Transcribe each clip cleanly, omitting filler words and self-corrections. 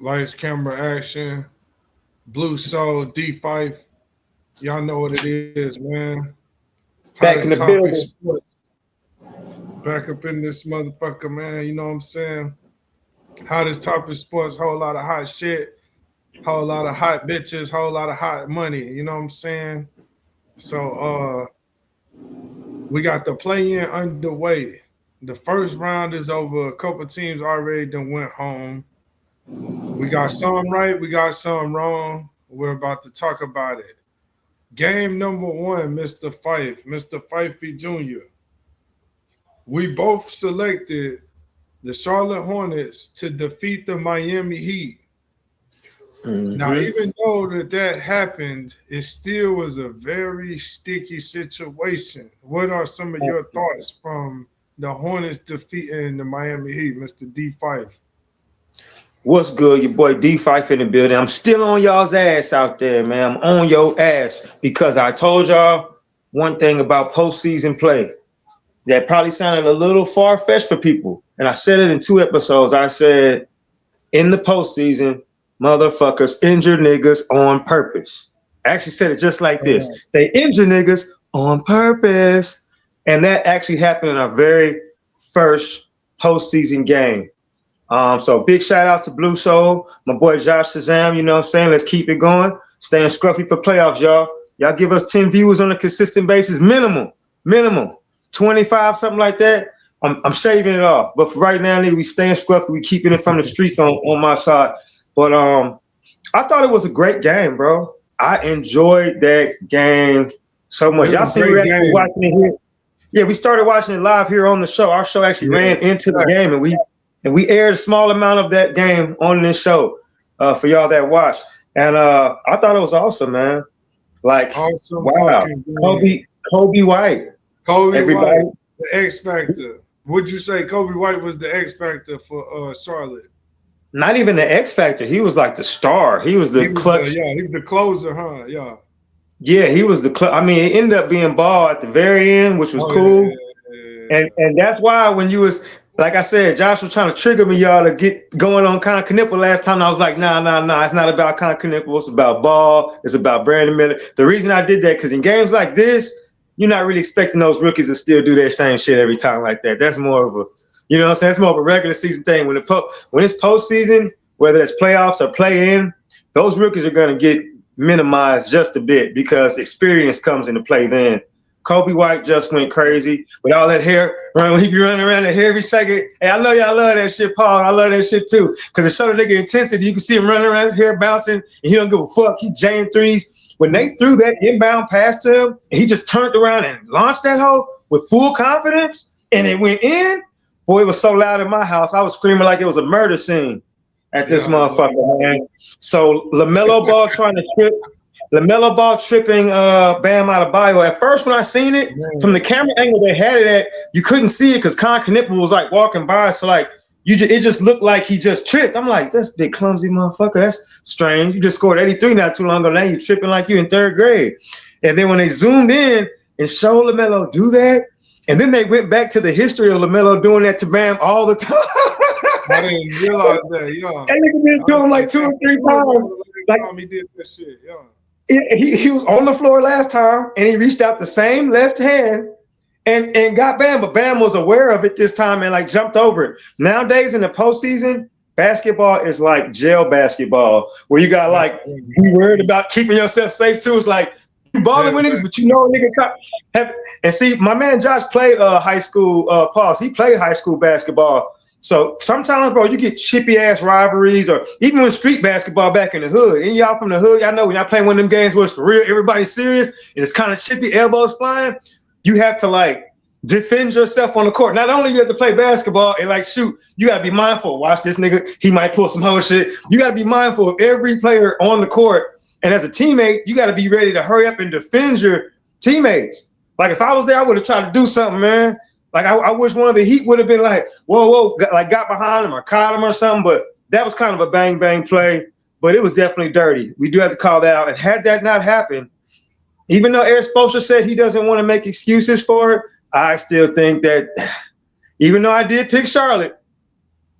Lights, camera, action. Blue Soul, D5. Y'all know what it is, man. Back Hottest in the topic building. sports. Back up in this motherfucker, man. You know what I'm saying? Hottest topic sports. Whole lot of hot shit. Whole lot of hot bitches. Whole lot of hot money. You know what I'm saying? So we got the play-in underway. The first round is over. A couple teams already done went home. We got some right. We got some wrong. We're about to talk about it. Game number one, Mr. Fife, Mr. Fifey Jr. We both selected the Charlotte Hornets to defeat the Miami Heat. Now, Mm-hmm. even though that happened, it still was a very sticky situation. What are some of your thoughts from the Hornets defeating the Miami Heat, Mr. D5? What's good, your boy D5 in the building. I'm still on y'all's ass out there, man. I'm on your ass because I told y'all one thing about postseason play that probably sounded a little far-fetched for people. And I said it in 2 episodes. I said, in the postseason, motherfuckers injure niggas on purpose. I actually said it just like this. They injure niggas on purpose. And that actually happened in our very first postseason game. So big shout outs to Blue Soul, my boy Josh Shazam, you know what I'm saying? Let's keep it going. Staying scruffy for playoffs, y'all. Y'all give us 10 viewers on a consistent basis, minimum. 25, something like that. I'm shaving it off. But for right now, nigga, we staying scruffy. We keeping it from the streets on my side. But I thought it was a great game, bro. I enjoyed that game so much. Y'all seen me actually watching it here. Yeah, we started watching it live here on the show. Our show actually ran into the game, and we aired a small amount of that game on this show for y'all that watched. And I thought it was awesome, man. Like, awesome, wow, Kobe White. Everybody. White, the X Factor. Would you say Kobe White was the X Factor for Charlotte? Not even the X Factor. He was like the star. He was the clutch. He was the closer, huh? Yeah. Yeah, he was the I mean, it ended up being Ball at the very end, which was cool. Yeah. And that's why when you was, like I said, Josh was trying to trigger me, y'all, to get going on Con Knipple last time. I was like, nah. It's not about Con Knipple. It's about Ball. It's about Brandon Miller. The reason I did that, because in games like this, you're not really expecting those rookies to still do their same shit every time like that. That's more of a, you know what I'm saying? It's more of a regular season thing. When it's postseason, whether it's playoffs or play-in, those rookies are going to get minimized just a bit because experience comes into play then. Kobe White just went crazy with all that hair. He be running around the hair every second. Hey, I know y'all love that shit, Paul. I love that shit too. Because it showed the nigga intensity. You can see him running around, his hair bouncing, and he don't give a fuck. He jaying threes. When they threw that inbound pass to him, and he just turned around and launched that hoe with full confidence, and it went in, boy, it was so loud in my house. I was screaming like it was a murder scene at this motherfucker, man. So LaMelo Ball tripping Bam Adebayo. At first, when I seen it from the camera angle they had it at, you couldn't see it because Con Knipple was like walking by. So like it just looked like he just tripped. I'm like, that's big clumsy motherfucker. That's strange. You just scored 83 not too long ago. Now you tripping like you in third grade. And then when they zoomed in and showed LaMelo do that, and then they went back to the history of LaMelo doing that to Bam all the time. I didn't realize that, yeah. That nigga did it to him like 2 or 3 times. Like he did that shit, yeah. He was on the floor last time, and he reached out the same left hand and got Bam, but Bam was aware of it this time and like jumped over it. Nowadays in the postseason, basketball is like jail basketball, where you got like be worried about keeping yourself safe too. It's like you balling with niggas, but you know a nigga have. And see, my man Josh played high school. Pause. He played high school basketball. So sometimes, bro, you get chippy ass rivalries, or even when street basketball back in the hood. And y'all from the hood, y'all know when y'all playing one of them games where it's for real, everybody's serious, and it's kind of chippy, elbows flying. You have to like defend yourself on the court. Not only you have to play basketball and like shoot, you gotta be mindful. Watch this nigga, he might pull some whole shit. You gotta be mindful of every player on the court. And as a teammate, you gotta be ready to hurry up and defend your teammates. Like if I was there, I would have tried to do something, man. Like I wish one of the Heat would have been like, whoa, like got behind him or caught him or something. But that was kind of a bang play. But it was definitely dirty. We do have to call that out. And had that not happened, even though Eric Spoelstra said he doesn't want to make excuses for it, I still think that even though I did pick Charlotte,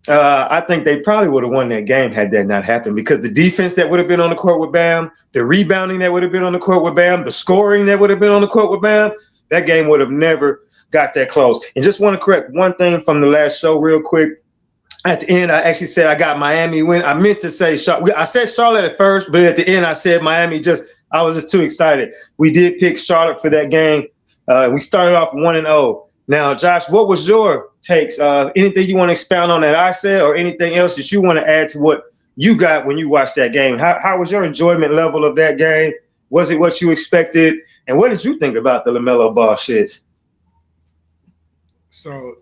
I think they probably would have won that game had that not happened, because the defense that would have been on the court with Bam, the rebounding that would have been on the court with Bam, the scoring that would have been on the court with Bam, that game would have never got that close. And just want to correct one thing from the last show real quick. At the end, I actually said I got Miami win. I meant to say I said Charlotte at first, but at the end I said Miami. I was just too excited. We did pick Charlotte for that game. We started off 1-0. Now, Josh, what was your takes? Anything you want to expound on that I said, or anything else that you want to add to what you got when you watched that game? How was your enjoyment level of that game? Was it what you expected? And what did you think about the LaMelo Ball shit? So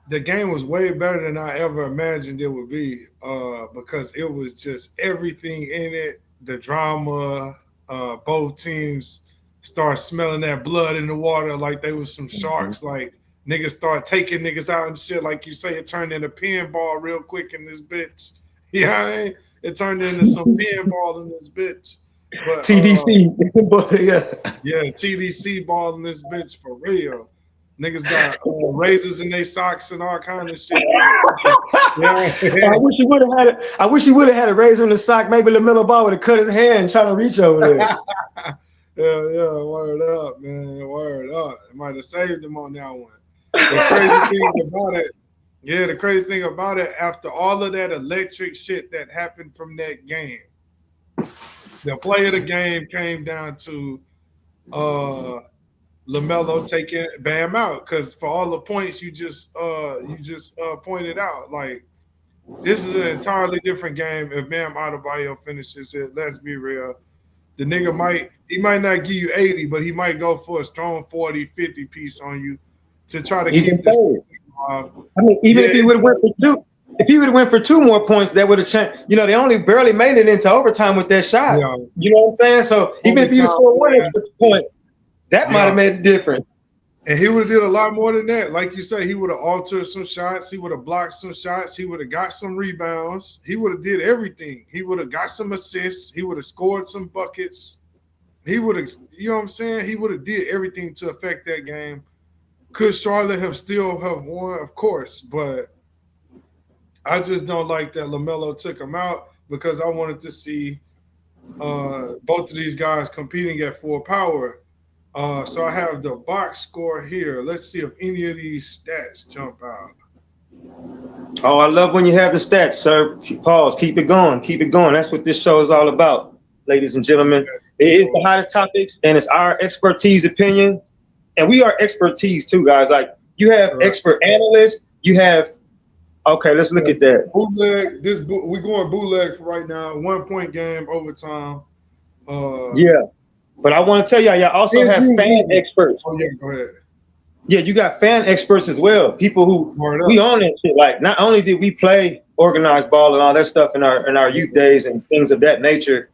the game was way better than I ever imagined it would be, because it was just everything in it. The drama, both teams start smelling that blood in the water like they was some sharks. Like niggas start taking niggas out and shit. Like you say, it turned into pinball real quick in this bitch. Yeah, you know, it turned into some pinball in this bitch. But, TDC, yeah, TDC ball in this bitch for real. Niggas got razors in their socks and all kind of shit. Yeah. I wish he would have had it. I wish he would have had a razor in the sock. Maybe LaMelo Ball would have cut his hand trying to reach over there. Yeah, word up, man. Word up. It might have saved him on that one. The crazy thing about it, after all of that electric shit that happened from that game, the play of the game came down to LaMelo taking Bam out, because for all the points you just pointed out, like this is an entirely different game if Bam Adebayo finishes it. Let's be real. The nigga might not give you 80, but he might go for a strong 40, 50 piece on you to try to keep this. I mean, even if he would have went for two, if he would have went for 2 more points, that would have changed. You know, they only barely made it into overtime with that shot. Yeah. You know what I'm saying? So even if he scored 1 extra point, that might have made a difference. And he would have did a lot more than that. Like you say, he would have altered some shots. He would have blocked some shots. He would have got some rebounds. He would have did everything. He would have got some assists. He would have scored some buckets. He would have, you know what I'm saying? He would have did everything to affect that game. Could Charlotte have still have won? Of course. But I just don't like that LaMelo took him out, because I wanted to see both of these guys competing at full power. So I have the box score here. Let's see if any of these stats jump out. Oh, I love when you have the stats, sir. Pause. Keep it going. Keep it going. That's what this show is all about, ladies and gentlemen. It is the hottest topics, and it's our expertise opinion. And we are expertise too, guys. Like, you have expert analysts. You have, okay, let's look at that. Bootleg. We're going bootleg for right now. 1 point game, overtime. Yeah. But I want to tell y'all also have fan experts. Oh, yeah, go ahead. Yeah, you got fan experts as well. People who we own that shit. Like, not only did we play organized ball and all that stuff in our youth days and things of that nature,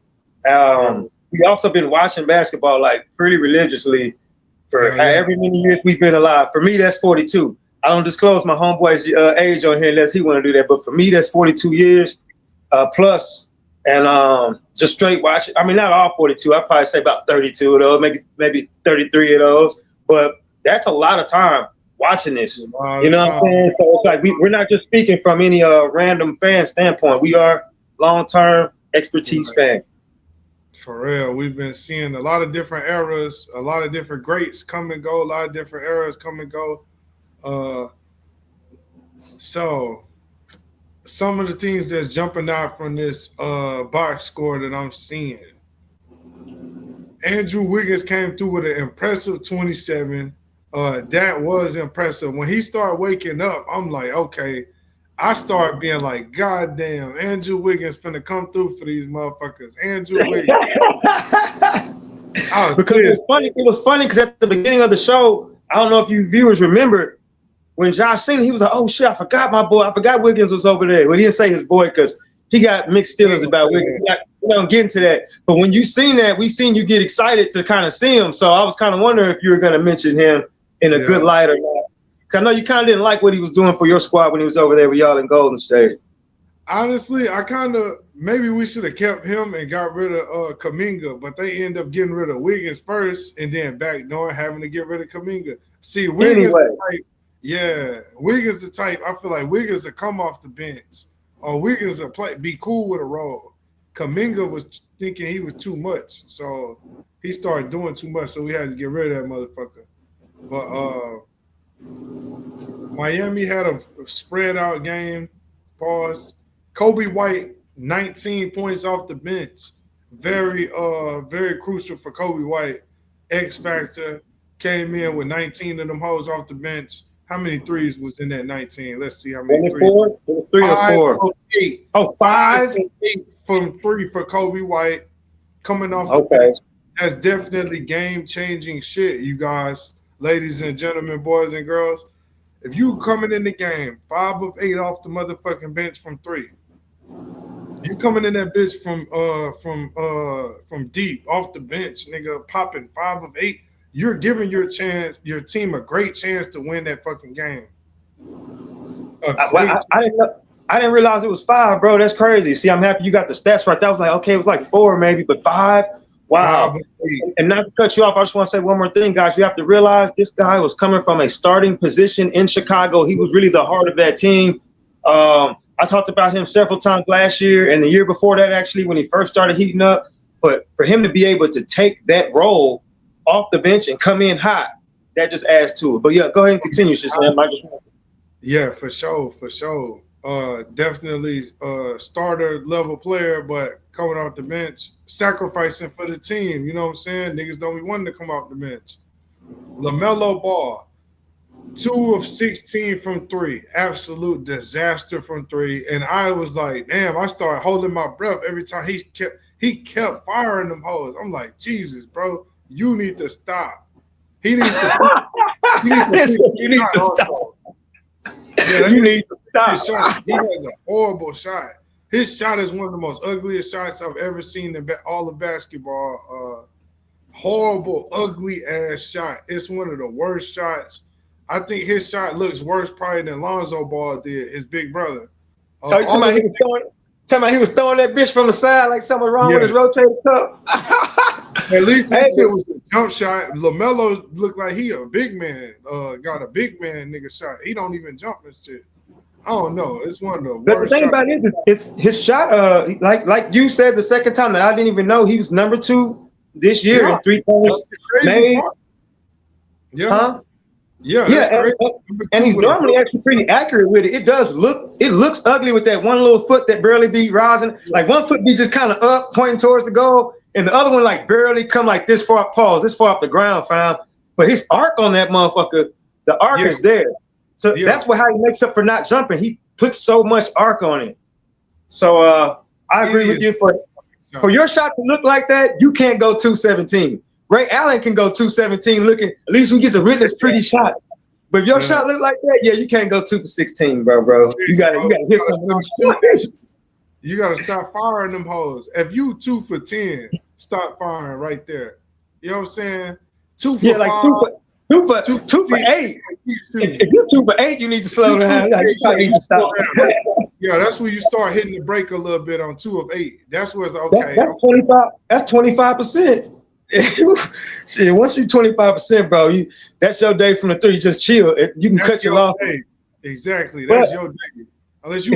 we also been watching basketball like pretty religiously for however many years we've been alive. For me, that's 42. I don't disclose my homeboy's age on here unless he want to do that. But for me, that's 42 years plus. And just straight watch. I mean, not all 42. I'd probably say about 32 of those, maybe 33 of those. But that's a lot of time watching this. You know what I'm saying? So it's like we're not just speaking from any random fan standpoint. We are long-term expertise fan. For real, we've been seeing a lot of different eras, a lot of different greats come and go, a lot of different eras come and go. So some of the things that's jumping out from this box score that I'm seeing. Andrew Wiggins came through with an impressive 27. That was impressive. When he started waking up, I'm like, okay. I started being like, God damn, Andrew Wiggins finna come through for these motherfuckers. Andrew Wiggins. Because it was funny because at the beginning of the show, I don't know if you viewers remember, when Josh seen it, he was like, oh shit, I forgot my boy. I forgot Wiggins was over there. Well, he didn't say his boy because he got mixed feelings about Wiggins. We're not getting to that. But when you seen that, we seen you get excited to kind of see him. So I was kind of wondering if you were going to mention him in a good light or not. Because I know you kind of didn't like what he was doing for your squad when he was over there with y'all in Golden State. Honestly, I kind of, maybe we should have kept him and got rid of Kuminga, but they end up getting rid of Wiggins first and then backdooring having to get rid of Kuminga. See, Wiggins, Yeah, Wiggins the type. I feel like Wiggins will come off the bench, or Wiggins will be cool with a role. Kaminga was thinking he was too much, so he started doing too much, so we had to get rid of that motherfucker. But Miami had a spread out game. Pause. Kobe White, 19 points off the bench. Very crucial for Kobe White. X factor, came in with 19 of them hoes off the bench. How many threes was in that 19? Let's see how many threes. 3 or 4. 8. Oh, 5? 8 from 3 for Kobe White. Coming off Okay. the bench. That's definitely game-changing shit, you guys, ladies and gentlemen, boys and girls. If you coming in the game, 5 of 8 off the motherfucking bench from 3. You coming in that bitch from deep off the bench, nigga, popping 5 of 8. You're giving your team a great chance to win that fucking game. I didn't realize it was 5, bro. That's crazy. See, I'm happy you got the stats right. That was like, okay, it was like 4 maybe, but 5. Wow. And not to cut you off, I just want to say one more thing, guys. You have to realize this guy was coming from a starting position in Chicago. He was really the heart of that team. I talked about him several times last year and the year before that, actually, when he first started heating up. But for him to be able to take that role off the bench and come in hot, that just adds to it. But yeah, go ahead and continue, Shazam. Yeah, for sure. Definitely starter level player, but coming off the bench, sacrificing for the team. You know what I'm saying? Niggas don't be wanting to come off the bench. LaMelo Ball, 2 of 16 from 3. Absolute disaster from 3. And I was like, damn, I started holding my breath every time he kept firing them hoes. I'm like, Jesus, bro, you need to stop. He needs to You need to stop. Yeah, you need to stop. He has a horrible shot. His shot is one of the most ugliest shots I've ever seen in all of basketball. Horrible, ugly ass shot. It's one of the worst shots. I think his shot looks worse probably than Lonzo Ball did, his big brother. You talking about he was throwing that bitch from the side like something wrong with his rotator cuff? At least it was a jump shot. LaMelo looked like he a big man. Got a big man nigga shot. He don't even jump and shit. I don't know. It's one of the worst. But the thing about it is his shot. Like you said the second time that I didn't even know he was number 2 this year in 3-pointers made. Yeah. Huh? Yeah. And he's normally actually pretty accurate with it. It looks ugly with that one little foot that barely be rising. Like one foot be just kind of up, pointing towards the goal, and the other one like barely come like this far off the ground, fam. But his arc on that motherfucker, the arc is there. So that's how he makes up for not jumping. He puts so much arc on it. So I agree with you. For your shot to look like that, you can't go 217. Ray Allen can go 217 looking. At least we get to witness pretty shot. But if your shot look like that, you can't go 2 for 16, bro. You gotta hit some of them. You gotta stop firing them hoes. If you 2 for 10, stop firing right there. You know what I'm saying? 2 for 5. 2 for 8. If you're 2 for 8, you need to slow down. You need to stop. Yeah, that's when you start hitting the brake a little bit on 2 of 8. That's where it's okay. That's 25. That's 25%. Shit, once you 25%, bro, that's your day from the 3. Just chill. You can cut your loss. Exactly. That's your day. Unless you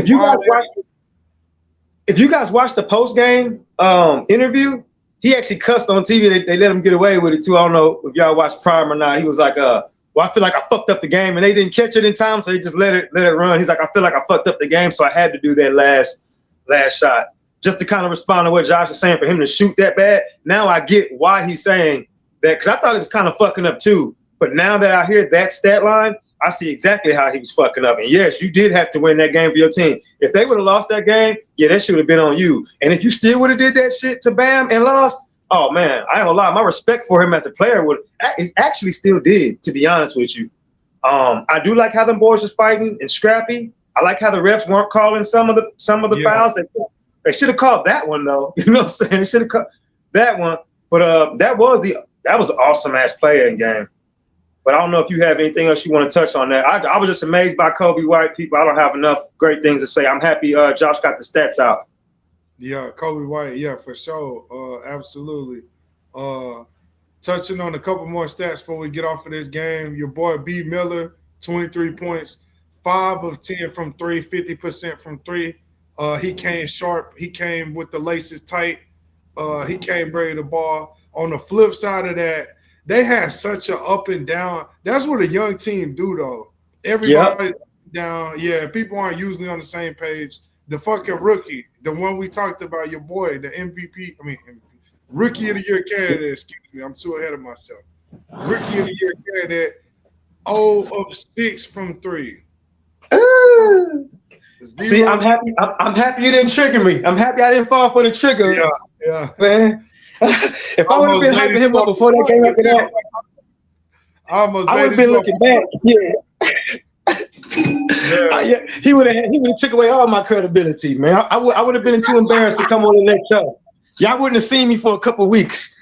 if you guys watch the post game interview, he actually cussed on TV. They let him get away with it too. I don't know if y'all watched Prime or not. He was like, well, I feel like I fucked up the game, and they didn't catch it in time, so they just let it run. He's like, I feel like I fucked up the game, so I had to do that last shot. Just to kind of respond to what Josh is saying, for him to shoot that bad. Now I get why he's saying that, because I thought he was kind of fucking up too. But now that I hear that stat line, I see exactly how he was fucking up. And yes, you did have to win that game for your team. If they would have lost that game, that should have been on you. And if you still would have did that shit to Bam and lost, oh man, I ain't gonna lie, my respect for him as a player is actually still did, to be honest with you. I do like how them boys was fighting and scrappy. I like how the refs weren't calling some of the fouls. They should have called that one though. You know what I'm saying? They should have called that one. But that was an awesome ass playing game. But I don't know if you have anything else you want to touch on that. I was just amazed by Kobe White. People, I don't have enough great things to say. I'm happy Josh got the stats out. Yeah, Kobe White, yeah, for sure. Absolutely. Touching on a couple more stats before we get off of this game. Your boy B. Miller, 23 points, 5 of 10 from three, 50% from three. He came sharp. He came with the laces tight. He came ready to ball. On the flip side of that, they had such an up and down. That's what a young team do, though. Everybody down. Yeah, people aren't usually on the same page. The fucking rookie, the one we talked about, your boy, the MVP. I mean, Rookie of the Year candidate. Excuse me, I'm too ahead of myself. Rookie of the Year candidate. 0 of 6 from three. See, I'm happy. I'm happy you didn't trigger me. I'm happy I didn't fall for the trigger. Yeah, man. If I would have been hyping him up before that came after that, I would have been looking back. Yeah. He would have took away all my credibility, man. I would have been too embarrassed to come on the next show. Y'all wouldn't have seen me for a couple weeks.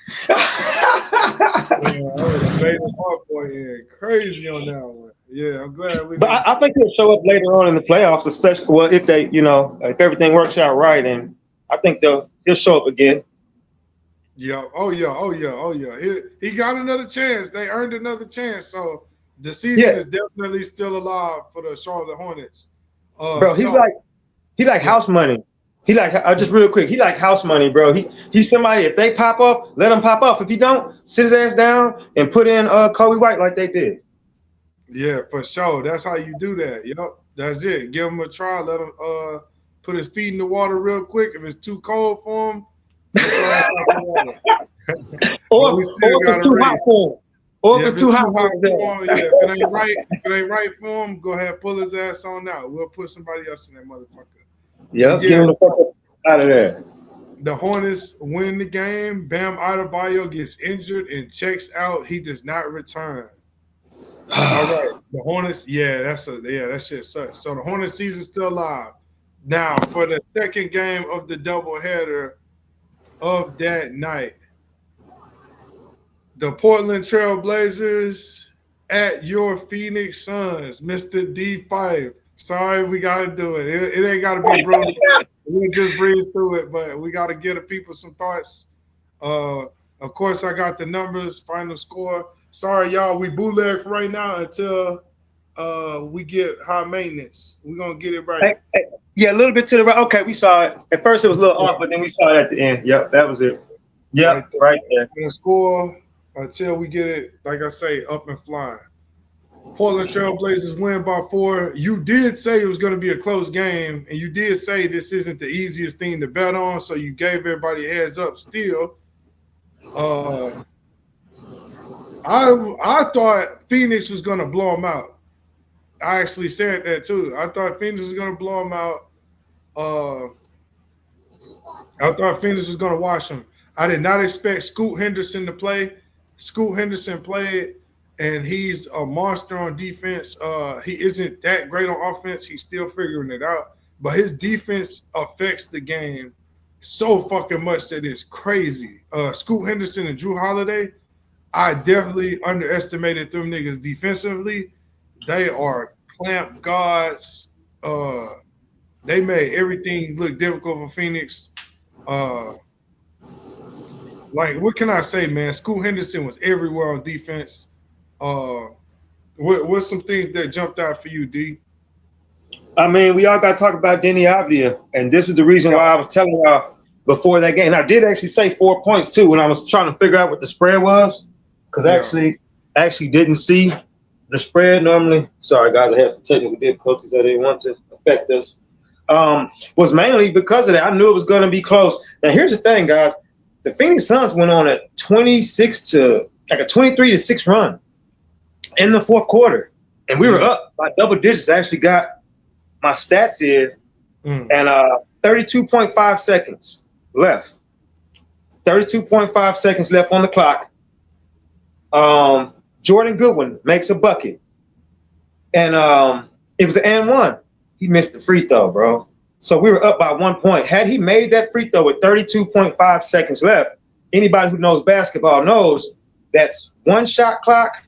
Crazy on that one. Yeah, I'm glad we. But I think he'll show up later on in the playoffs, especially if they, if everything works out right, and I think he'll show up again. Yeah. Oh yeah. He got another chance. They earned another chance. So the season is definitely still alive for the Charlotte Hornets. Bro, he like house money. He like just real quick. He like house money, bro. He's somebody. If they pop off, let him pop off. If he don't, sit his ass down and put in Kobe White like they did. Yeah, for sure. That's how you do that. Yep, that's it. Give him a try. Let him put his feet in the water real quick. If it's too cold for him, or if it's too hot for him. Or if it's too hot for him. If it ain't right for him, go ahead, pull his ass on out. We'll put somebody else in that motherfucker. Yep, get him the fuck out of there. The Hornets win the game. Bam Adebayo gets injured and checks out. He does not return. All right, the Hornets. That shit sucks. So the Hornets season's still alive. Now for the second game of the doubleheader of that night, the Portland Trail Blazers at your Phoenix Suns, Mr. D5. Sorry, we got to do it. It ain't got to be brutal. We'll just breeze through it, but we got to give the people some thoughts. Of course, I got the numbers, final score. Sorry, y'all, we bootleg for right now until we get high maintenance. We're going to get it right. Yeah, a little bit to the right. Okay, we saw it. At first, it was a little off, but then we saw it at the end. Yep, that was it. Yep, right there. And score until we get it, like I say, up and flying. Portland Trail Blazers win by 4. You did say it was going to be a close game, and you did say this isn't the easiest thing to bet on, so you gave everybody a heads up still. I thought Phoenix was going to blow them out. I actually said that too. I thought Phoenix was going to blow them out. I thought Phoenix was going to wash them. I did not expect Scoot Henderson to play. Scoot Henderson played, and he's a monster on defense. He isn't that great on offense. He's still figuring it out. But his defense affects the game so fucking much that it's crazy. Scoot Henderson and Drew Holiday, I definitely underestimated them niggas defensively. They are clamp guards. They made everything look difficult for Phoenix. What can I say, man? Scoot Henderson was everywhere on defense. What's some things that jumped out for you, D? I mean, we all got to talk about Denny Avdia, and this is the reason why I was telling y'all before that game. And I did actually say 4 points too when I was trying to figure out what the spread was, because I actually didn't see the spread normally. Sorry, guys, I had some technical difficulties. I didn't want to affect us. Was mainly because of that. I knew it was going to be close. Now, here's the thing, guys. The Phoenix Suns went on a 23-6 run in the fourth quarter, and we were up by double digits. I actually got my stats here, and 32.5 seconds left. 32.5 seconds left on the clock. Jordan Goodwin makes a bucket, and it was an and one. He missed the free throw, bro. So we were up by 1 point. Had he made that free throw with 32.5 seconds left, anybody who knows basketball knows that's one shot clock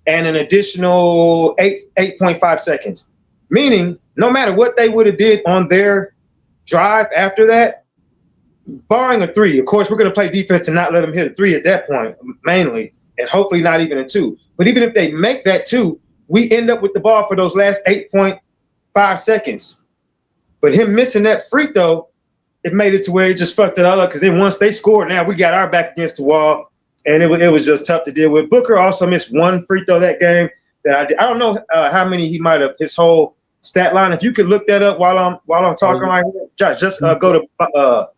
and an additional 8.5 seconds. Meaning, no matter what they would have did on their drive after that, barring a three, of course, we're going to play defense to not let them hit a three at that point, mainly, and hopefully not even a two. But even if they make that two, we end up with the ball for those last 8.5 seconds. But him missing that free throw, it made it to where he just fucked it all up. Because then once they scored, now we got our back against the wall, and it was just tough to deal with. Booker also missed one free throw that game. That I don't know how many he might have, his whole stat line. If you could look that up while I'm talking right here, Josh, just go to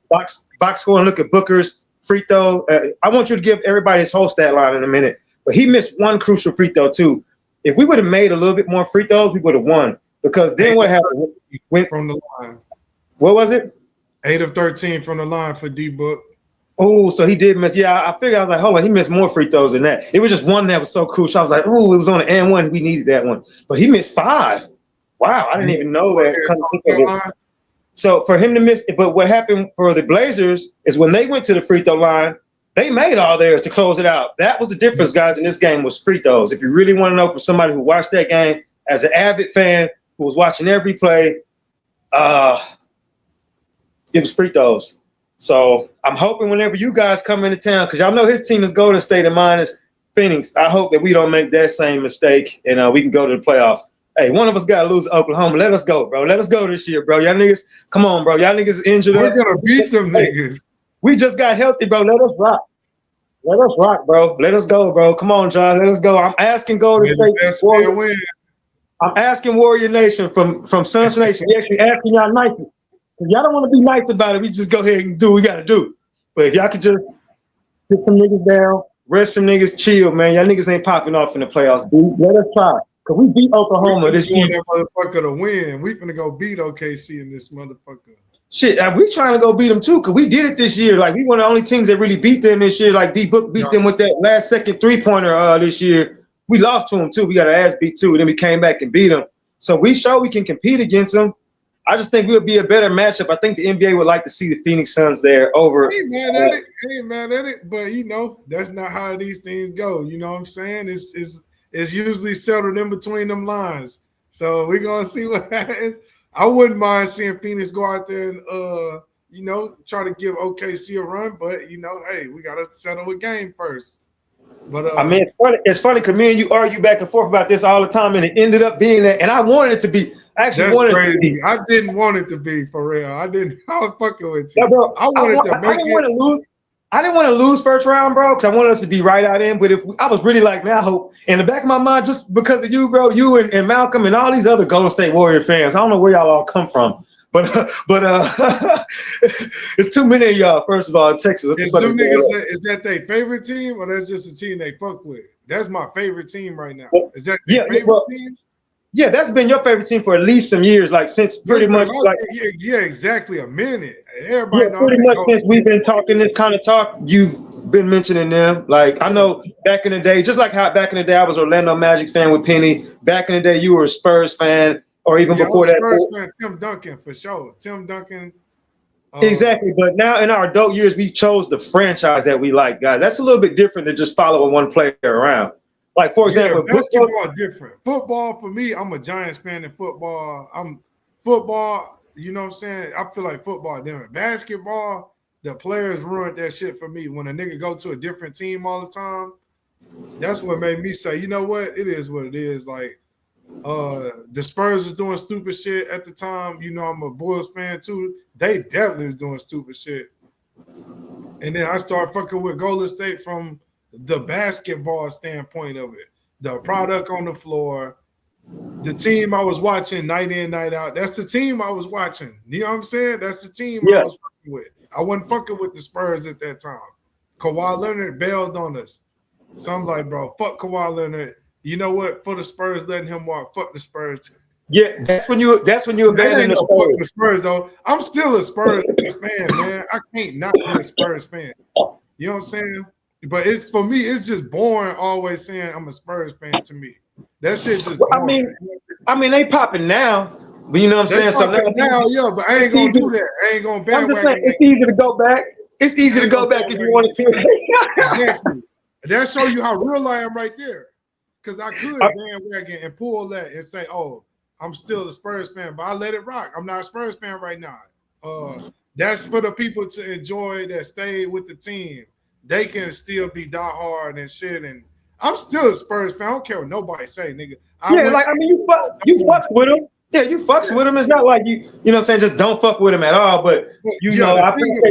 box score and look at Booker's free throw. I want you to give everybody his whole stat line in a minute. But he missed one crucial free throw too. If we would have made a little bit more free throws, we would have won. Because then what happened? From the line. What was it? 8 of 13 from the line for D-Book. Oh, so he did miss. Yeah, I figured. I was like, hold on, he missed more free throws than that. It was just one that was so crucial. I was like, oh, it was on the and one. We needed that one. But he missed 5. Wow, I didn't even know that. So for him to miss, but what happened for the Blazers is when they went to the free throw line, they made all theirs to close it out. That was the difference, guys, in this game was free throws. If you really want to know from somebody who watched that game as an avid fan who was watching every play, it was free throws. So I'm hoping whenever you guys come into town, because y'all know his team is Golden State and mine is Phoenix. I hope that we don't make that same mistake and we can go to the playoffs. Hey, one of us got to lose to Oklahoma. Let us go, bro. Let us go this year, bro. Y'all niggas, come on, bro. Y'all niggas injured. We're going to beat them niggas. We just got healthy, bro. Let us rock. Let us rock, bro. Let us go, bro. Come on, John. Let us go. I'm asking Golden State. I'm asking Warrior Nation from Suns Nation. We actually asking y'all nicely. If y'all don't want to be nice about it, we just go ahead and do what we got to do. But if y'all could just get some niggas down, rest some niggas, chill, man. Y'all niggas ain't popping off in the playoffs, dude. Let us try. Because we beat Oklahoma this year. That motherfucker to win. We finna go beat OKC in this motherfucker. Shit, we trying to go beat them too, because we did it this year. Like, we one of the only teams that really beat them this year. Like, D-Book beat them with that last second three-pointer this year. We lost to them too. We got our ass beat too. And then we came back and beat them. So we show we can compete against them. I just think we'll be a better matchup. I think the NBA would like to see the Phoenix Suns there over. I ain't mad at it, but that's not how these things go. You know what I'm saying? It's usually settled in between them lines. So we're gonna see what happens. I wouldn't mind seeing Phoenix go out there and try to give OKC a run, but hey, we gotta settle a game first. But I mean, it's funny because me and you argue back and forth about this all the time, and it ended up being that. And I wanted it to be. I actually wanted it to be. I didn't want it to be for real. I was fucking with you. Yeah, bro, I didn't want to lose first round, bro, because I wanted us to be right out in. But I was really like, man, I hope in the back of my mind, just because of you, bro, you and Malcolm and all these other Golden State Warrior fans. I don't know where y'all all come from. But it's too many of y'all. First of all, in Texas. Is that their favorite team, or that's just a team they fuck with? That's my favorite team right now. Is that their favorite team? Yeah, that's been your favorite team for at least some years, like since pretty much. Exactly a minute. Everybody pretty much since we've been talking this kind of talk, you've been mentioning them. Like I know back in the day, just like how back in the day I was Orlando Magic fan with Penny. Back in the day, you were a Spurs fan. Or even before that, fan, Tim Duncan for sure. Tim Duncan. Exactly. But now in our adult years, we chose the franchise that we like, guys. That's a little bit different than just following one player around. Like, for example, basketball different. Football, for me, I'm a Giants fan in football. Football, you know what I'm saying? I feel like football different. Basketball, the players ruined that shit for me. When a nigga go to a different team all the time, that's what made me say, you know what? It is what it is. Like, the Spurs was doing stupid shit at the time. I'm a Bulls fan too. They definitely was doing stupid shit. And then I started fucking with Golden State from the basketball standpoint of it. The product on the floor, the team I was watching night in, night out. That's the team I was watching. You know what I'm saying? That's the team I was fucking with. I wasn't fucking with the Spurs at that time. Kawhi Leonard bailed on us. So I'm like, bro, fuck Kawhi Leonard. You know what? For the Spurs letting him walk, fuck the Spurs. Yeah, that's when you abandon the Spurs though. I'm still a Spurs fan, man. I can't not be a Spurs fan. You know what I'm saying? But it's for me, it's just boring always saying I'm a Spurs fan to me. That shit just boring. I mean, they popping now, but you know what I'm saying? So now, yeah, but I ain't gonna do that. I ain't gonna bandwagon. It's easy to go back. It's easy to go back if you want to. Exactly. That show you how real I am right there. Because I could bandwagon and pull that and say, oh, I'm still a Spurs fan, but I let it rock. I'm not a Spurs fan right now. That's for the people to enjoy that stay with the team. They can still be diehard and shit. And I'm still a Spurs fan. I don't care what nobody say, nigga. You fucks with him. Yeah, you fucks with him. It's not like you know what I'm saying, just don't fuck with him at all. But the thing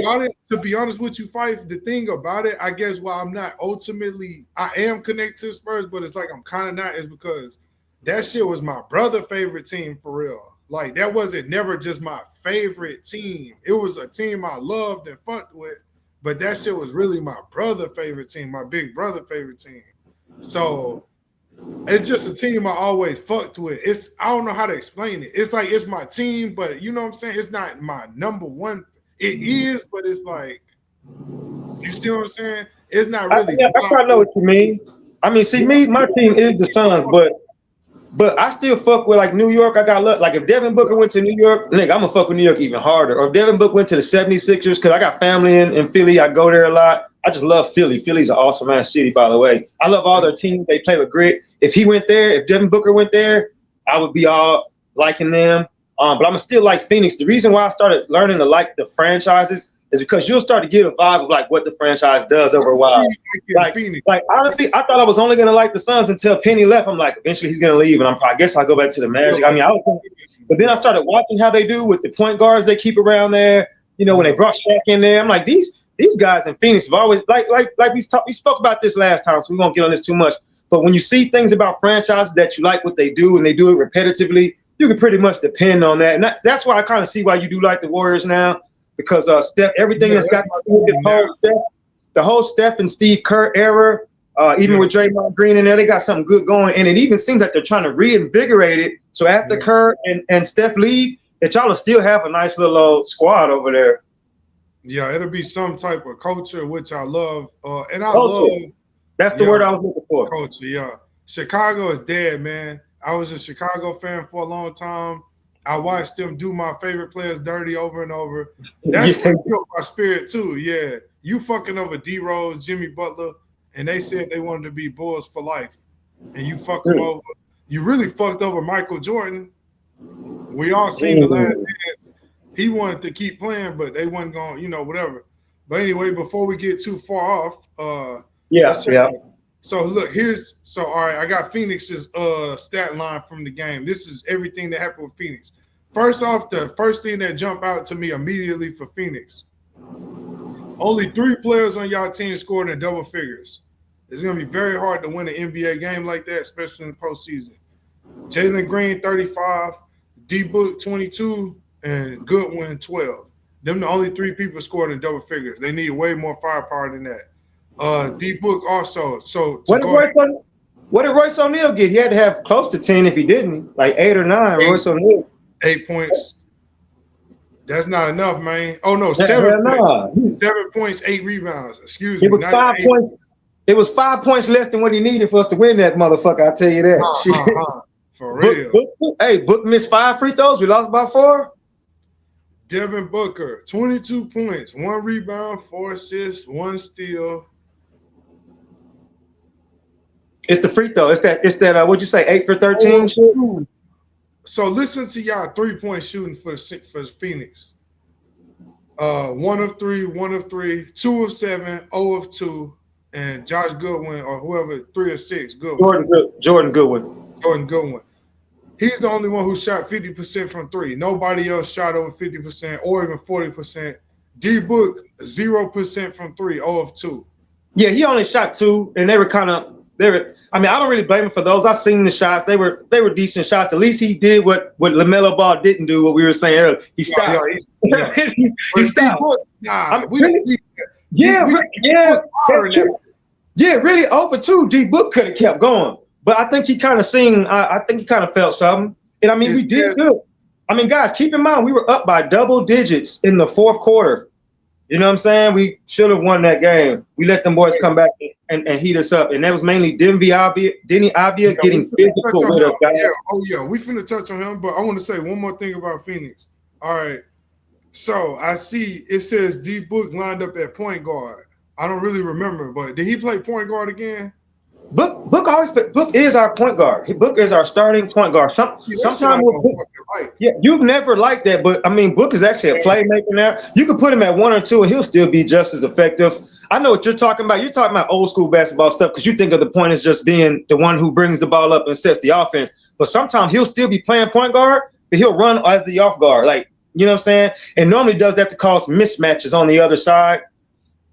about it, to be honest with you, Fife, the thing about it, I guess why I'm not ultimately, I am connected to Spurs, but it's like I'm kind of not, is because that shit was my brother's favorite team for real. Like that wasn't never just my favorite team. It was a team I loved and fucked with, but that shit was really my brother's favorite team, my big brother's favorite team. So it's just a team I always fucked with. I don't know how to explain it. It's like it's my team, but you know what I'm saying? It's not my number one. It is, but it's like, you see what I'm saying? It's not really. I kind of know what you mean. I mean, see, my team is the Suns, but I still fuck with like New York. I got luck. Like if Devin Booker went to New York, nigga, I'm gonna fuck with New York even harder. Or if Devin Booker went to the 76ers, because I got family in Philly. I go there a lot. I just love Philly. Philly's an awesome ass city, by the way. I love all their teams. They play with grit. If he went there, if Devin Booker went there, I would be all liking them. But I'm still like Phoenix. The reason why I started learning to like the franchises is because you'll start to get a vibe of like what the franchise does over a while. Like honestly, I thought I was only gonna like the Suns until Penny left. I'm like, eventually he's gonna leave, and I guess I'll go back to the Magic. I mean, but then I started watching how they do with the point guards they keep around there. You know, when they brought Shaq in there, I'm like, these guys in Phoenix have always like we spoke about this last time, so we won't get on this too much. But when you see things about franchises that you like what they do and they do it repetitively, you can pretty much depend on that. And that's why I kind of see why you do like the Warriors now, because Steph, everything that's got the whole Steph and Steve Kerr era, even with Draymond Green in there, they got something good going. And it even seems like they're trying to reinvigorate it. So after Kerr and Steph leave, that y'all will still have a nice little old squad over there. Yeah, it'll be some type of culture, which I love. And I love. That's the word I was looking for. Culture, yeah. Chicago is dead, man. I was a Chicago fan for a long time. I watched them do my favorite players dirty over and over. That's what killed my spirit too. Yeah, you fucking over D Rose, Jimmy Butler, and they said they wanted to be Bulls for life, and you fucked them over. You really fucked over Michael Jordan. We all seen the last dance. He wanted to keep playing, but they wasn't going, you know, whatever. But anyway, before we get too far off, So look, all right, I got Phoenix's stat line from the game. This is everything that happened with Phoenix. First off, the first thing that jumped out to me immediately for Phoenix, only 3 players on y'all team scored in double figures. It's going to be very hard to win an NBA game like that, especially in the postseason. Jalen Green, 35, D-Book, 22, and Goodwin, 12. Them the only 3 people scored in double figures. They need way more firepower than that. D-Book also. So what did Royce O'Neal get? He had to have close to 10 if he didn't. Like 8 or 9, Royce O'Neal. 8 points. That's not enough, man. Oh, no, 7 points. 7 points, 8 rebounds. Excuse me. It was 5 points. It was 5 points less than what he needed for us to win that motherfucker. I'll tell you that. For real. Book missed 5 free throws. We lost by 4. Devin Booker, 22 points, 1 rebound, 4 assists, 1 steal. It's the free throw. It's that. What'd you say? 8 for 13. So listen to y'all 3-point shooting for Phoenix. 1 of 3, 1 of 3, 2 of 7, 0 of 2, and Josh Goodwin or whoever 3 of 6. Goodwin. Jordan Goodwin. He's the only one who shot 50% from 3. Nobody else shot over 50% or even 40%. D-Book 0% from 3, 0 of 2. Yeah, he only shot 2, and they were. I mean, I don't really blame him for those. I seen the shots. They were decent shots. At least he did what LaMelo Ball didn't do. What we were saying earlier. He stopped. He stopped. Really 0 for 2. D-Book could have kept going, but I think he kind of I think he kind of felt something. And I mean, we did good. I mean, guys, keep in mind we were up by double digits in the 4th quarter. You know what I'm saying? We should have won that game. We let them boys come back and heat us up. And that was mainly Denny Avdia getting physical with us, guys. Yeah, we finna touch on him, but I want to say one more thing about Phoenix. All right. So I see it says D-Book lined up at point guard. I don't really remember, but did he play point guard again? Book is our point guard. Book is our starting point guard. Sometimes you've never liked that, but I mean, Book is actually a playmaker now. You could put him at 1 or 2, and he'll still be just as effective. I know what you're talking about. You're talking about old school basketball stuff because you think of the point as just being the one who brings the ball up and sets the offense. But sometimes he'll still be playing point guard, but he'll run as the off guard. Like, you know what I'm saying? And normally does that to cause mismatches on the other side.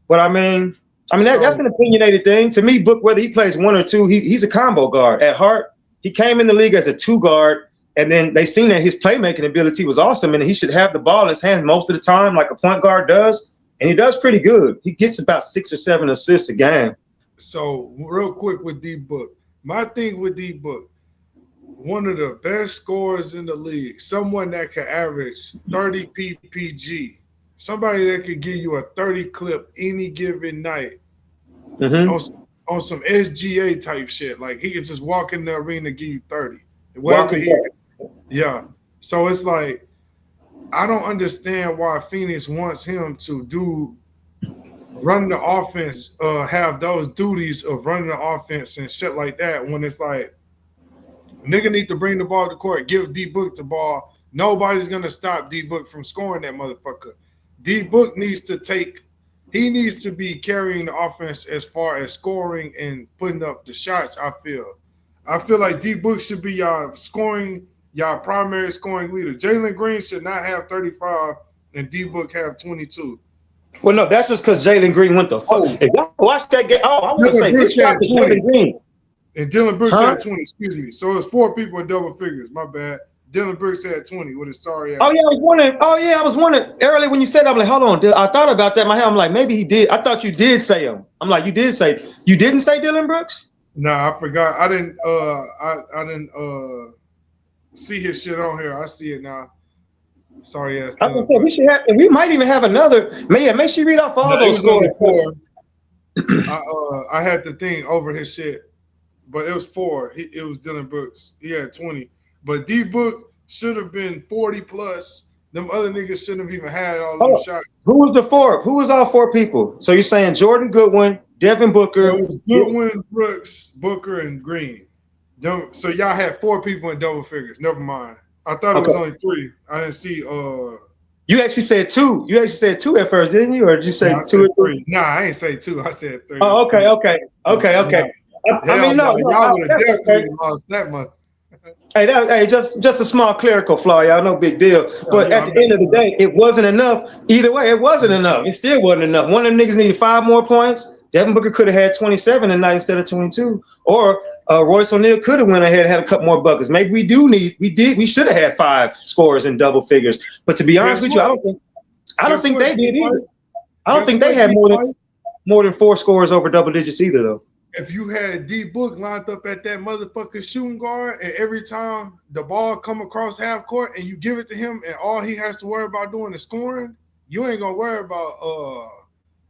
But I mean that's an opinionated thing. To me, Book, whether he plays one or two, he's a combo guard. At heart, he came in the league as a two guard, and then they seen that his playmaking ability was awesome, and he should have the ball in his hands most of the time, like a point guard does. And he does pretty good. He gets about 6 or 7 assists a game. So real quick with D-Book. My thing with D-Book, one of the best scorers in the league, someone that can average 30 PPG, somebody that could give you a 30 clip any given night on some SGA type shit. Like he could just walk in the arena and give you 30. Yeah. So it's like, I don't understand why Phoenix wants him to run the offense, have those duties of running the offense and shit like that. When it's like, nigga need to bring the ball to court, give D-Book the ball. Nobody's gonna stop D-Book from scoring that motherfucker. D-Book needs to be carrying the offense as far as scoring and putting up the shots. I feel like D-Book should be y'all primary scoring leader. Jalen Green should not have 35 and D-Book have 22. Well, no, that's just because Jalen Green went the fuck. If y'all watch that game, I want to say Brooks had 20. Jalen Green. And Dylan Brooks had 20, excuse me. So it's 4 people in double figures. My bad. Dylan Brooks had 20 with his sorry ass. I was wondering earlier when you said that, I'm like, hold on. I thought about that in my head. I'm like, maybe he did. I thought you did say him. I'm like, you didn't say Dylan Brooks? Nah, I forgot. I didn't see his shit on here. I see it now. Sorry ass. I was gonna say we might even have another. Make sure you read off all those scores. I had the thing over his shit, but it was 4. It was Dylan Brooks. He had 20. But D-Book should have been 40 plus. Them other niggas shouldn't have even had all those shots. Who was the 4? Who was all 4 people? So you're saying Jordan Goodwin, Devin Booker. It was Goodwin, Brooks, Booker, and Green. So y'all had 4 people in double figures. Never mind. I thought it was only 3. I didn't see. You actually said 2. You actually said 2 at first, didn't you? Or did you say 2 or 3? Nah, I ain't say 2. I said 3. Oh, okay. I mean, no, y'all would have definitely lost that much. Hey, just a small clerical flaw, y'all. No big deal. But at the end of the day, it wasn't enough. Either way, it wasn't enough. It still wasn't enough. One of them niggas needed 5 more points. Devin Booker could have had 27 tonight instead of 22. Or Royce O'Neal could have went ahead and had a couple more buckets. Maybe we should have had 5 scores in double figures. But to be honest with you, I don't think they did either. I don't think they had more than 4 scores over double digits either, though. If you had D-Book lined up at that motherfucking shooting guard, and every time the ball come across half court and you give it to him, and all he has to worry about doing is scoring, you ain't gonna worry about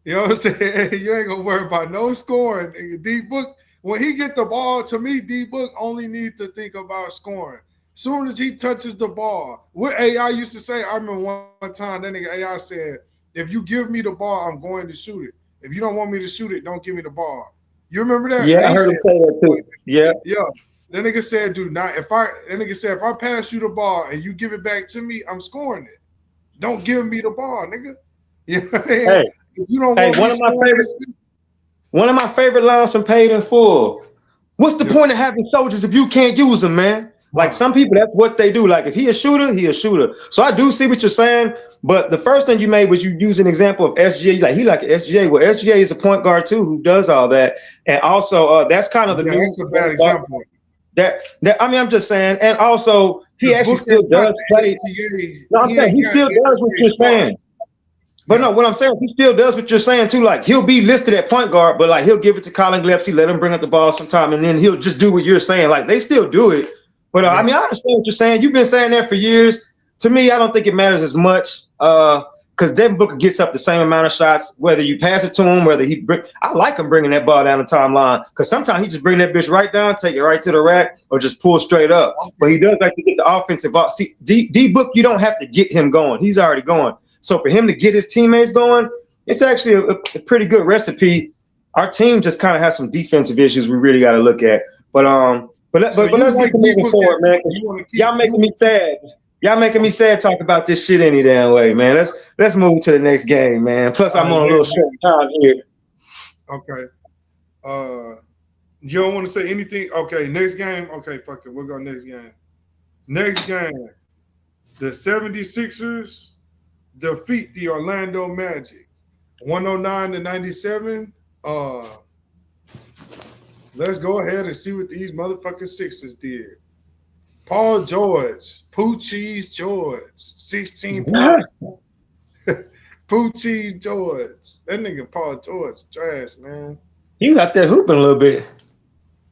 you know what I'm saying? You ain't gonna worry about no scoring. D-Book, when he get the ball, to me, D-Book only needs to think about scoring. Soon as he touches the ball, what AI used to say, I remember one time that nigga AI said, if you give me the ball, I'm going to shoot it. If you don't want me to shoot it, don't give me the ball. You remember that? Yeah, I heard him say that too. Yeah. That nigga said, dude, if I pass you the ball and you give it back to me, I'm scoring it. Don't give me the ball, nigga. Yeah. Hey, you don't want one of my favorite lines from Paid in Full. What's the point of having soldiers if you can't use them, man? Like some people, that's what they do. Like if he a shooter, he a shooter. So I do see what you're saying. But the first thing you made was you use an example of SGA. Like he like SGA. Well, SGA is a point guard too who does all that. And also that's kind of the new. That's a bad example. That I mean, I'm just saying. And also he actually still does play. No, I'm saying he still does what you're saying. But no, what I'm saying, he still does what you're saying too. Like he'll be listed at point guard, but like he'll give it to Colin Gillespie, let him bring up the ball sometime, and then he'll just do what you're saying. Like they still do it. But I mean, I understand what you're saying. You've been saying that for years. To me, I don't think it matters as much because Devin Booker gets up the same amount of shots, whether you pass it to him, whether I like him bringing that ball down the timeline because sometimes he just bring that bitch right down, take it right to the rack, or just pull straight up. But he does like to get the offensive ball. See, D-Book, you don't have to get him going. He's already going. So for him to get his teammates going, it's actually a pretty good recipe. Our team just kind of has some defensive issues we really got to look at. But let's get moving forward, man. Y'all making me sad. Y'all making me sad talk about this shit any damn way, man. Let's move to the next game, man. Plus, I'm on a little short time here. Okay. You don't want to say anything? Okay, next game. Okay, fuck it. We'll go next game. Next game. The 76ers defeat the Orlando Magic. 109-97. Let's go ahead and see what these motherfucking Sixers did. Paul George, Pooh Cheese George, 16 points. Pooh Cheese George. That nigga Paul George, trash, man. He was out there hooping a little bit.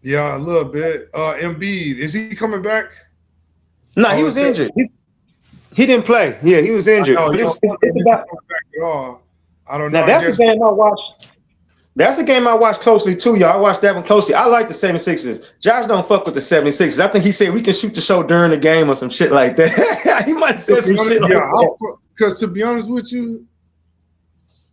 Yeah, a little bit. Embiid, is he coming back? No, he was injured. He didn't play. Yeah, he was injured. But it's about back at all. I don't know. Now that's the game I watched. That's the game I watched closely too, y'all. I watched that one closely. I like the 76ers. Josh don't fuck with the 76ers. I think he said we can shoot the show during the game or some shit like that. He might have said some shit like that. Because to be honest with you,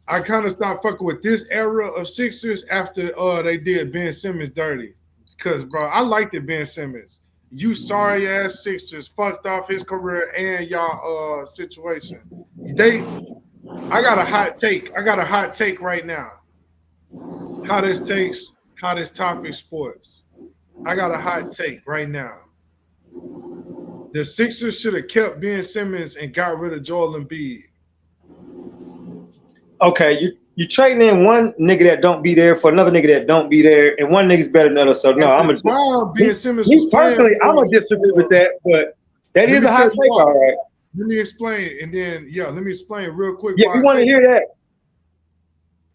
I kind of stopped fucking with this era of Sixers after they did Ben Simmons dirty. Because, bro, I liked it, Ben Simmons. You sorry ass Sixers fucked off his career and y'all situation. I got a hot take. I got a hot take right now. Hottest topic sports. I got a hot take right now. The Sixers should have kept Ben Simmons and got rid of Joel Embiid. Okay, you trading in one nigga that don't be there for another nigga that don't be there, and one nigga's better than the other. So no, I'm Ben Simmons was personally, I'm gonna disagree with that, but that is a hot take, all right. Let me explain, and then let me explain real quick. Yeah, we want to hear that.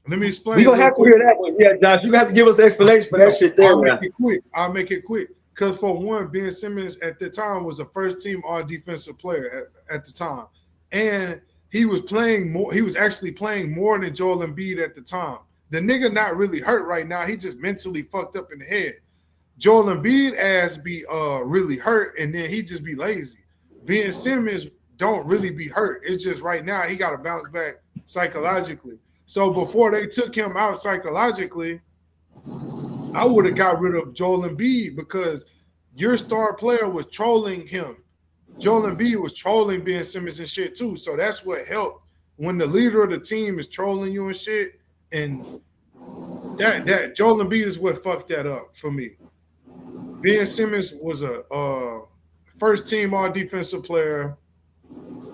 Let me explain. We're gonna have to hear that one. Yeah, Josh, you have to give us an explanation for that shit there. I'll make it quick. Because for one, Ben Simmons at the time was a first-team all-defensive player at the time, and he was playing more. He was actually playing more than Joel Embiid at the time. The nigga not really hurt right now. He just mentally fucked up in the head. Joel Embiid ass be really hurt, and then he just be lazy. Ben Simmons don't really be hurt. It's just right now he got to bounce back psychologically. So before they took him out psychologically, I would have got rid of Joel Embiid because your star player was trolling him. Joel Embiid was trolling Ben Simmons and shit too. So that's what helped when the leader of the team is trolling you and shit. And that Joel Embiid is what fucked that up for me. Ben Simmons was a first team all defensive player.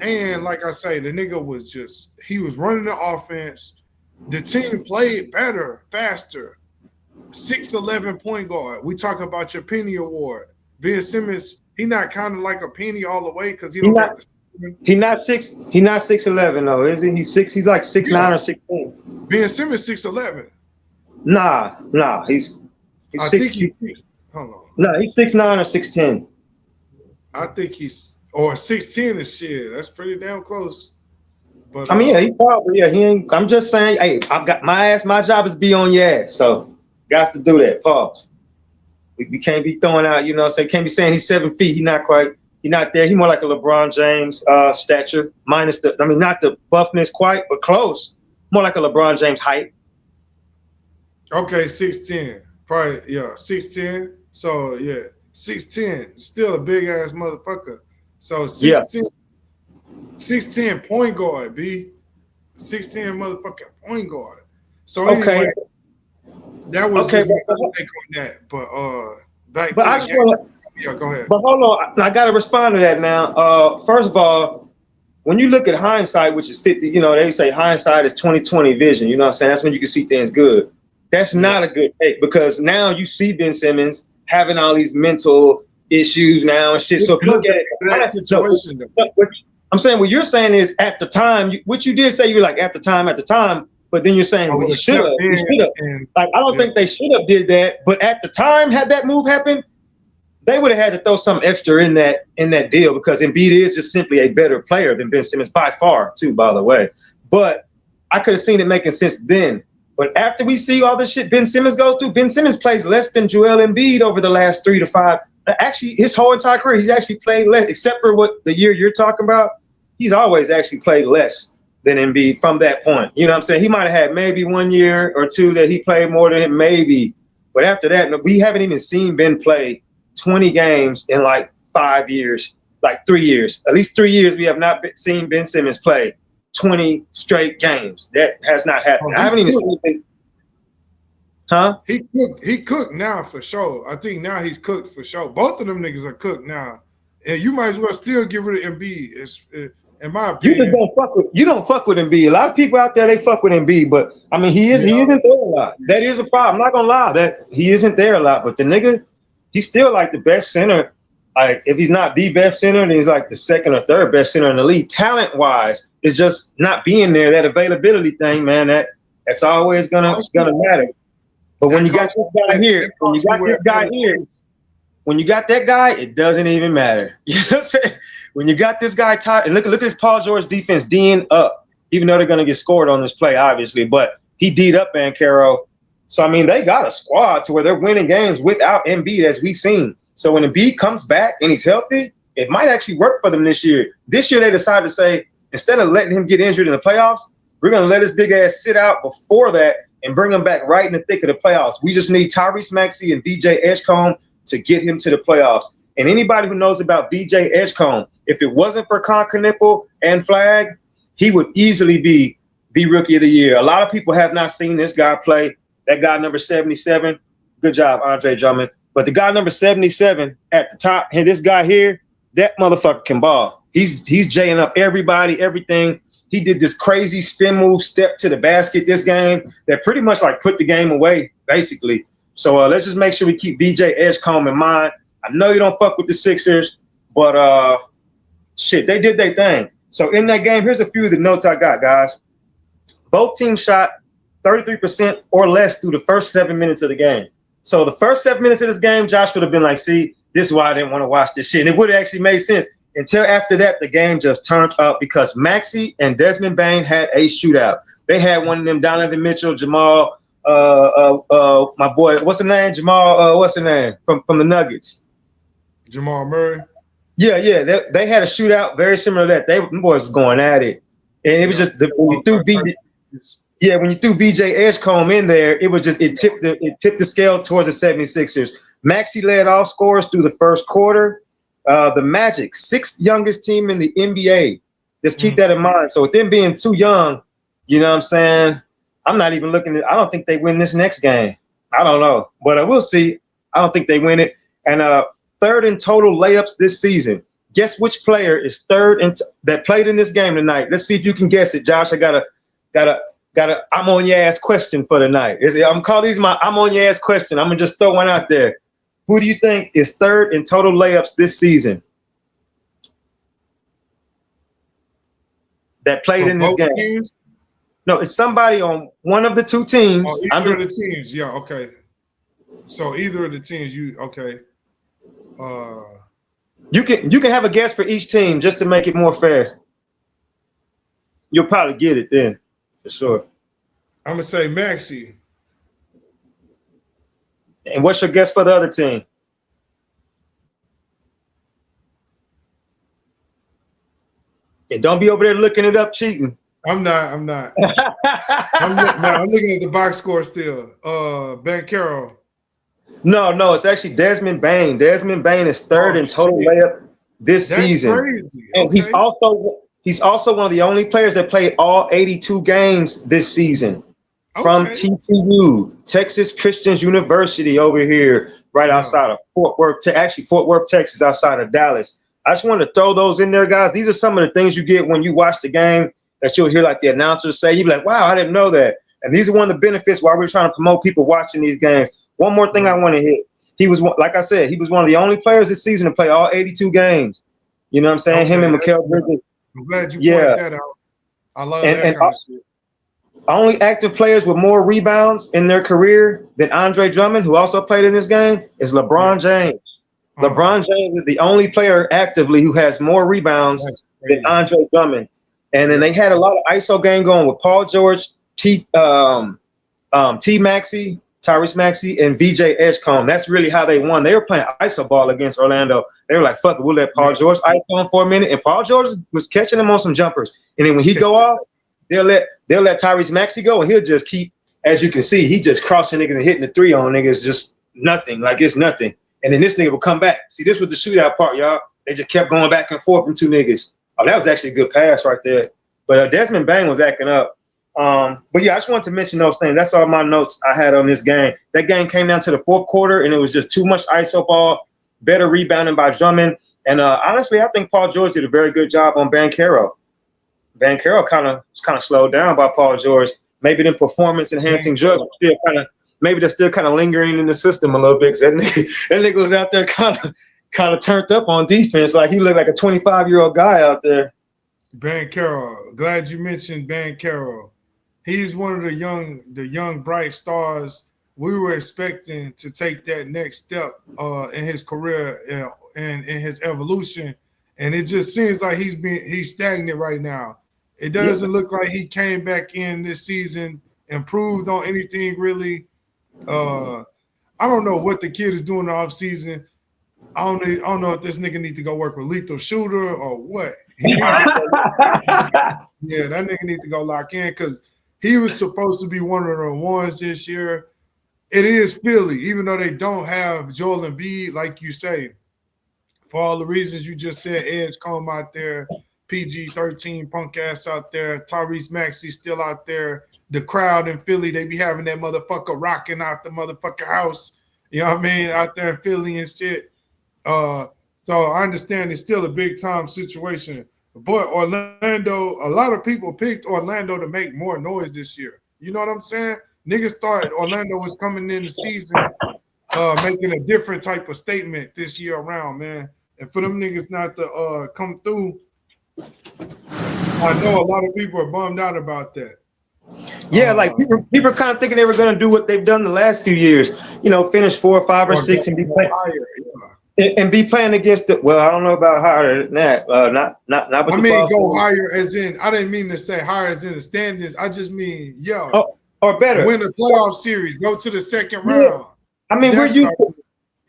And like I say, the nigga was he was running the offense. The team played better, faster. 6'11" point guard. We talk about your Penny Award. Ben Simmons, he not kind of like a Penny all the way because he don't got the. He not 6'11" though, is he? He's like 6'9" or 6'10". Ben Simmons 6'11". Nah. He's 6. Hold on. No, he's 6'9" or 6'10". I think he's 6'10" is shit. That's pretty damn close. But I mean, yeah, he probably he ain't. I'm just saying, hey, I've got my ass. My job is be on your ass, so got to do that. Pause. We can't be throwing out, you know. So can't be saying he's 7 feet. He not there. He more like a LeBron James stature, minus the. I mean, not the buffness quite, but close. More like a LeBron James height. Okay, 6'10", probably 6'10". So 6'10", still a big ass motherfucker. So 6'10". 6'10" point guard, B. 6'10" motherfucking point guard. So anyway, that was my take on that. But back but to the game. Go ahead. But hold on, I gotta respond to that now. First of all, when you look at hindsight, which is 50, you know, they say hindsight is 20/20 vision. You know what I'm saying? That's when you can see things good. That's not a good take because now you see Ben Simmons having all these mental issues now and shit. So if you look at that situation, I'm saying what you're saying is at the time, what you did say, you were like at the time, but then you're saying we should have. Like I don't think they should have did that, but at the time, had that move happened, they would have had to throw some extra in that deal because Embiid is just simply a better player than Ben Simmons by far, too. By the way, but I could have seen it making sense then. But after we see all this shit Ben Simmons goes through, Ben Simmons plays less than Joel Embiid over the last 3 to 5. Actually, his whole entire career, he's actually played less, except for what the year you're talking about. He's always actually played less than Embiid from that point. You know what I'm saying? He might have had maybe 1 year or two that he played more than him, maybe. But after that, we haven't even seen Ben play 20 games in like 5 years, like 3 years. At least 3 years, we have not seen Ben Simmons play 20 straight games. That has not happened. I haven't even seen Ben. Huh? He cooked now for sure. I think now he's cooked for sure. Both of them niggas are cooked now. And you might as well still get rid of Embiid. In my You just opinion. don't fuck with Embiid. A lot of people out there, they fuck with Embiid, but I mean he isn't there a lot. That is a problem. I'm not gonna lie, that he isn't there a lot. But the nigga, he's still like the best center. Like if he's not the best center, then he's like the second or third best center in the league. Talent wise, it's just not being there. That availability thing, man, that's always gonna matter. But when you got this guy here, when you got that guy, it doesn't even matter. You know what I'm saying? When you got this guy tied, and look at this Paul George defense D'ing up, even though they're gonna get scored on this play, obviously, but he D'd up Banchero. So I mean, they got a squad to where they're winning games without Embiid, as we've seen. So when Embiid comes back and he's healthy, it might actually work for them this year. This year they decided to say, instead of letting him get injured in the playoffs, we're gonna let his big ass sit out before that and bring him back right in the thick of the playoffs. We just need Tyrese Maxey and VJ Edgecombe to get him to the playoffs. And anybody who knows about VJ Edgecombe, if it wasn't for Con Knipple and Flag, he would easily be the Rookie of the Year. A lot of people have not seen this guy play. That guy number 77, good job, Andre Drummond. But the guy number 77 at the top, and this guy here, that motherfucker can ball. He's jaying up everybody, everything. He did this crazy spin move step to the basket this game that pretty much like put the game away, basically. So let's just make sure we keep VJ Edgecombe in mind. I know you don't fuck with the Sixers, but shit, they did their thing. So in that game, here's a few of the notes I got, guys. Both teams shot 33% or less through the first 7 minutes of the game. So the first 7 minutes of this game, Josh would have been like, see, this is why I didn't want to watch this shit. And it would have actually made sense. Until after that, the game just turned up because Maxey and Desmond Bane had a shootout. They had one of them, Donovan Mitchell, Jamal, my boy, what's the name? Jamal, what's the name? From the Nuggets. Jamal Murray. Yeah. They had a shootout very similar to that. Them boys was going at it. And it was just when you threw VJ Edgecombe in there, it was just it tipped the scale towards the 76ers. Maxey led all scorers through the first quarter. The Magic, 6th youngest team in the NBA. Just keep that in mind. So with them being too young, you know what I'm saying? I'm not even looking at. I don't think they win this next game. I don't know, but we'll see. I don't think they win it. And third in total layups this season. Guess which player is third that played in this game tonight? Let's see if you can guess it, Josh. I got a I'm on your ass question for tonight. I'm calling these my I'm on your ass question. I'm gonna just throw one out there. Who do you think is third in total layups this season that played in this game? Teams? No, it's somebody on one of the two teams. Oh, either of the teams, yeah, okay. So either of the teams, okay. You can have a guess for each team just to make it more fair. You'll probably get it then, for sure. I'm gonna say Maxey. And what's your guess for the other team? And don't be over there looking it up cheating. I'm not. I'm looking at the box score still. Banchero. No, it's actually Desmond Bane. Desmond Bane is third in total layup this season. Crazy. And okay. he's also one of the only players that played all 82 games this season. From TCU, Texas Christian University over here, right outside of Fort Worth, Texas, outside of Dallas. I just wanted to throw those in there, guys. These are some of the things you get when you watch the game that you'll hear like the announcers say. You'll be like, wow, I didn't know that. And these are one of the benefits why we're trying to promote people watching these games. One more thing I want to hit. He was, like I said, he was one of the only players this season to play all 82 games. You know what I'm saying? Him and Mikal Bridges. I'm glad you pointed that out. I love that kind of shit. Only active players with more rebounds in their career than Andre Drummond, who also played in this game, is LeBron James. LeBron James is the only player actively who has more rebounds than Andre Drummond. And then they had a lot of ISO game going with Paul George, T Maxey, Tyrese Maxey, and VJ Edgecombe. That's really how they won. They were playing ISO ball against Orlando. They were like, fuck it, we'll let Paul George ISO him for a minute. And Paul George was catching him on some jumpers. And then when he go off, they'll let Tyrese Maxey go, and he'll just keep, as you can see, he just crossing niggas and hitting the three on niggas, just nothing. Like it's nothing. And then this nigga will come back. See, this was the shootout part, y'all. They just kept going back and forth from two niggas. Oh, that was actually a good pass right there. But Desmond Bane was acting up. But yeah, I just wanted to mention those things. That's all my notes I had on this game. That game came down to the fourth quarter, and it was just too much ISO ball, better rebounding by Drummond. And honestly, I think Paul George did a very good job on Banchero. Banchero kind of slowed down by Paul George. Maybe the performance-enhancing drugs still they're still kind of lingering in the system a little bit. That nigga was out there kind of turned up on defense. Like he looked like a 25-year-old guy out there. Banchero, glad you mentioned Banchero. He's one of the young bright stars we were expecting to take that next step in his career and in his evolution. And it just seems like he's stagnant right now. It doesn't look like he came back in this season, improved on anything really. I don't know what the kid is doing in the offseason. I don't know if this nigga need to go work with Lethal Shooter or what. That nigga need to go lock in because he was supposed to be one of the ones this year. It is Philly, even though they don't have Joel Embiid, like you say. For all the reasons you just said, Edge Combe out there, PG-13 punk ass out there, Tyrese Maxey still out there. The crowd in Philly, they be having that motherfucker rocking out the motherfucking house. You know what I mean? Out there in Philly and shit. So I understand it's still a big time situation. But Orlando, a lot of people picked Orlando to make more noise this year. You know what I'm saying? Niggas thought Orlando was coming in the season making a different type of statement this year around, man. And for them niggas not to come through, I know a lot of people are bummed out about that. Yeah, like people are kind of thinking they were going to do what they've done the last few years. You know, finish 4 or 5 or 6 and be playing and be playing against the. Well, I don't know about higher than that. Not with I mean, go higher as in. I didn't mean to say higher as in the standings. I just mean or better. Win a playoff series. Go to the second round. I mean, we're used to.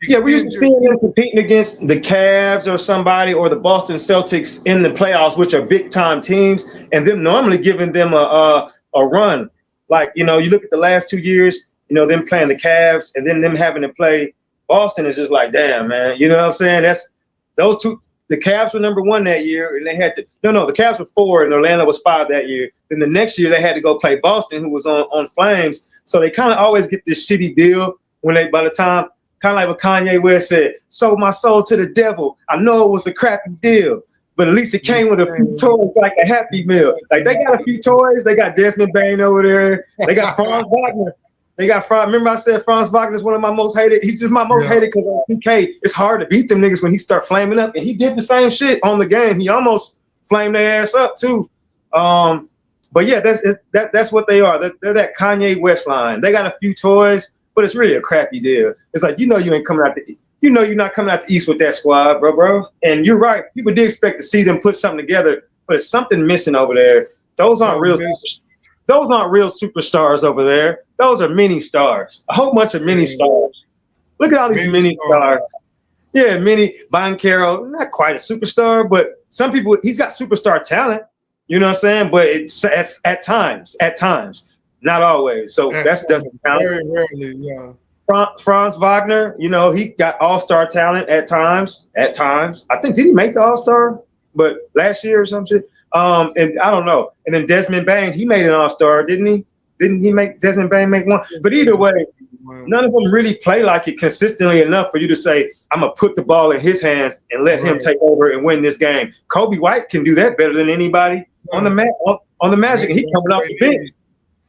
Yeah, we used to seeing them competing against the Cavs or somebody or the Boston Celtics in the playoffs, which are big time teams, and them normally giving them a run. Like, you know, you look at the last 2 years, you know, them playing the Cavs and then them having to play Boston is just like, damn, man. You know what I'm saying? That's those two. The Cavs were number 1 that year, and they had to. No, the Cavs were 4 and Orlando was 5 that year. Then the next year they had to go play Boston, who was on flames. So they kind of always get this shitty deal when they, by the time, kind of like what Kanye West said, sold my soul to the devil. I know it was a crappy deal, but at least it came with a few toys, like a Happy Meal. Like they got a few toys. They got Desmond Bain over there. They got Franz Wagner. Remember I said Franz Wagner is one of my most hated. He's just my most hated because on 2K, it's hard to beat them niggas when he start flaming up. And he did the same shit on the game. He almost flamed their ass up too. But yeah, that's what they are. They're that Kanye West line. They got a few toys, but it's really a crappy deal. It's like, you know, you ain't coming out to, you know, you're not coming out to East with that squad, bro. And you're right. People did expect to see them put something together, but it's something missing over there. Those aren't real superstars over there. Those are mini stars. A whole bunch of mini stars. Look at all these mini stars. Yeah, mini Banchero, not quite a superstar, but some people, he's got superstar talent. You know what I'm saying? But it's at times, not always. So that doesn't count. Very rarely, yeah. Franz Wagner, you know, he got all-star talent at times. I think, did he make the all-star? But last year or some shit. And I don't know. And then Desmond Bain, he made an all-star, didn't he? Didn't he make Desmond Bain make one? But either way, none of them really play like it consistently enough for you to say, I'm going to put the ball in his hands and let him take over and win this game. Kobe White can do that better than anybody on the Magic. And he coming off the bench.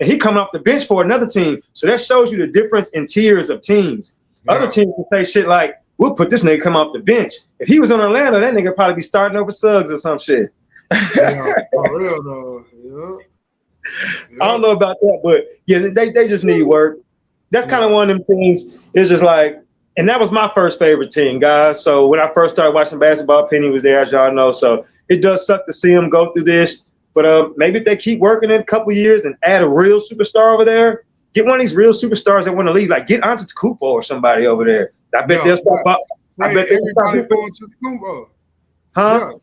And he coming off the bench for another team. So that shows you the difference in tiers of teams. Yeah. Other teams can say shit like, we'll put this nigga come off the bench. If he was on Atlanta, that nigga probably be starting over Suggs or some shit. Yeah, for real though. Yeah. I don't know about that, but yeah, they just need work. That's kind of one of them things. It's just like, and that was my first favorite team, guys. So when I first started watching basketball, Penny was there, as y'all know. So it does suck to see him go through this. But maybe if they keep working in a couple of years and add a real superstar over there, get one of these real superstars that want to leave, like get Antetokounmpo or somebody over there. I bet they'll stop up. I bet everybody for Antetokounmpo. Huh? Yeah.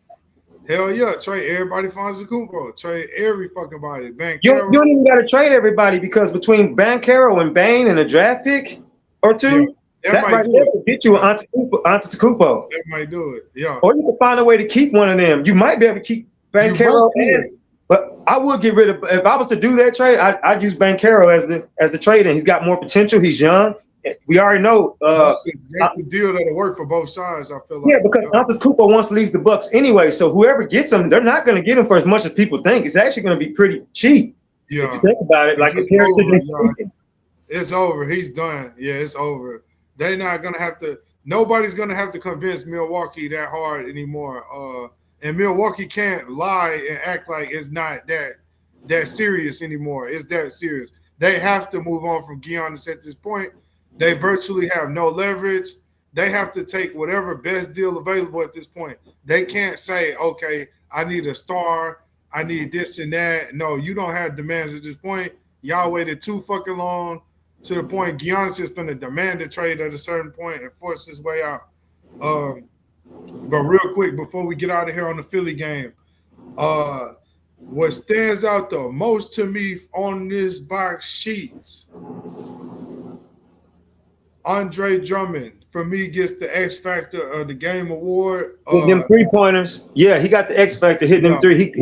Hell yeah, trade everybody for Antetokounmpo. Trade every fucking body. You don't even got to trade everybody because between Banchero and Bain and a draft pick or two, that right there will get you an Antetokounmpo. That might do it, yeah. Or you can find a way to keep one of them. You might be able to keep Banchero, But I would get rid of if I was to do that trade. I'd use Banchero as the trade, and he's got more potential. He's young. We already know. That's the deal that'll work for both sides. I feel like. Yeah, because Anthony Cooper once leaves the Bucks anyway, so whoever gets him, they're not going to get him for as much as people think. It's actually going to be pretty cheap. Yeah, if you think about it, like compared to it's over. He's done. Yeah, it's over. They're not gonna have to. Nobody's gonna have to convince Milwaukee that hard anymore. And Milwaukee can't lie and act like it's not that serious anymore. It's that serious. They have to move on from Giannis at this point. They virtually have no leverage. They have to take whatever best deal available at this point. They can't say, okay, I need a star. I need this and that. No, you don't have demands at this point. Y'all waited too fucking long to the point Giannis is going to demand a trade at a certain point and force his way out. But real quick, before we get out of here on the Philly game, what stands out the most to me on this box sheet, Andre Drummond, for me, gets the X Factor of the game award. Them 3-pointers. Yeah, he got the X Factor hitting them three.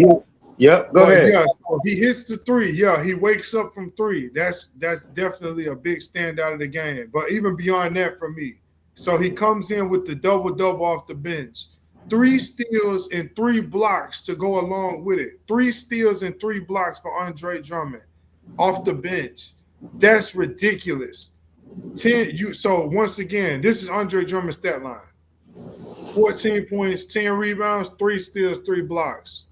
Yep, go ahead. Yeah, so he hits the three. Yeah, he wakes up from three. That's definitely a big standout of the game. But even beyond that for me, so he comes in with the double-double off the bench. 3 steals and 3 blocks to go along with it. 3 steals and 3 blocks for Andre Drummond off the bench. That's ridiculous. So once again, this is Andre Drummond's stat line. 14 points, 10 rebounds, 3 steals, 3 blocks.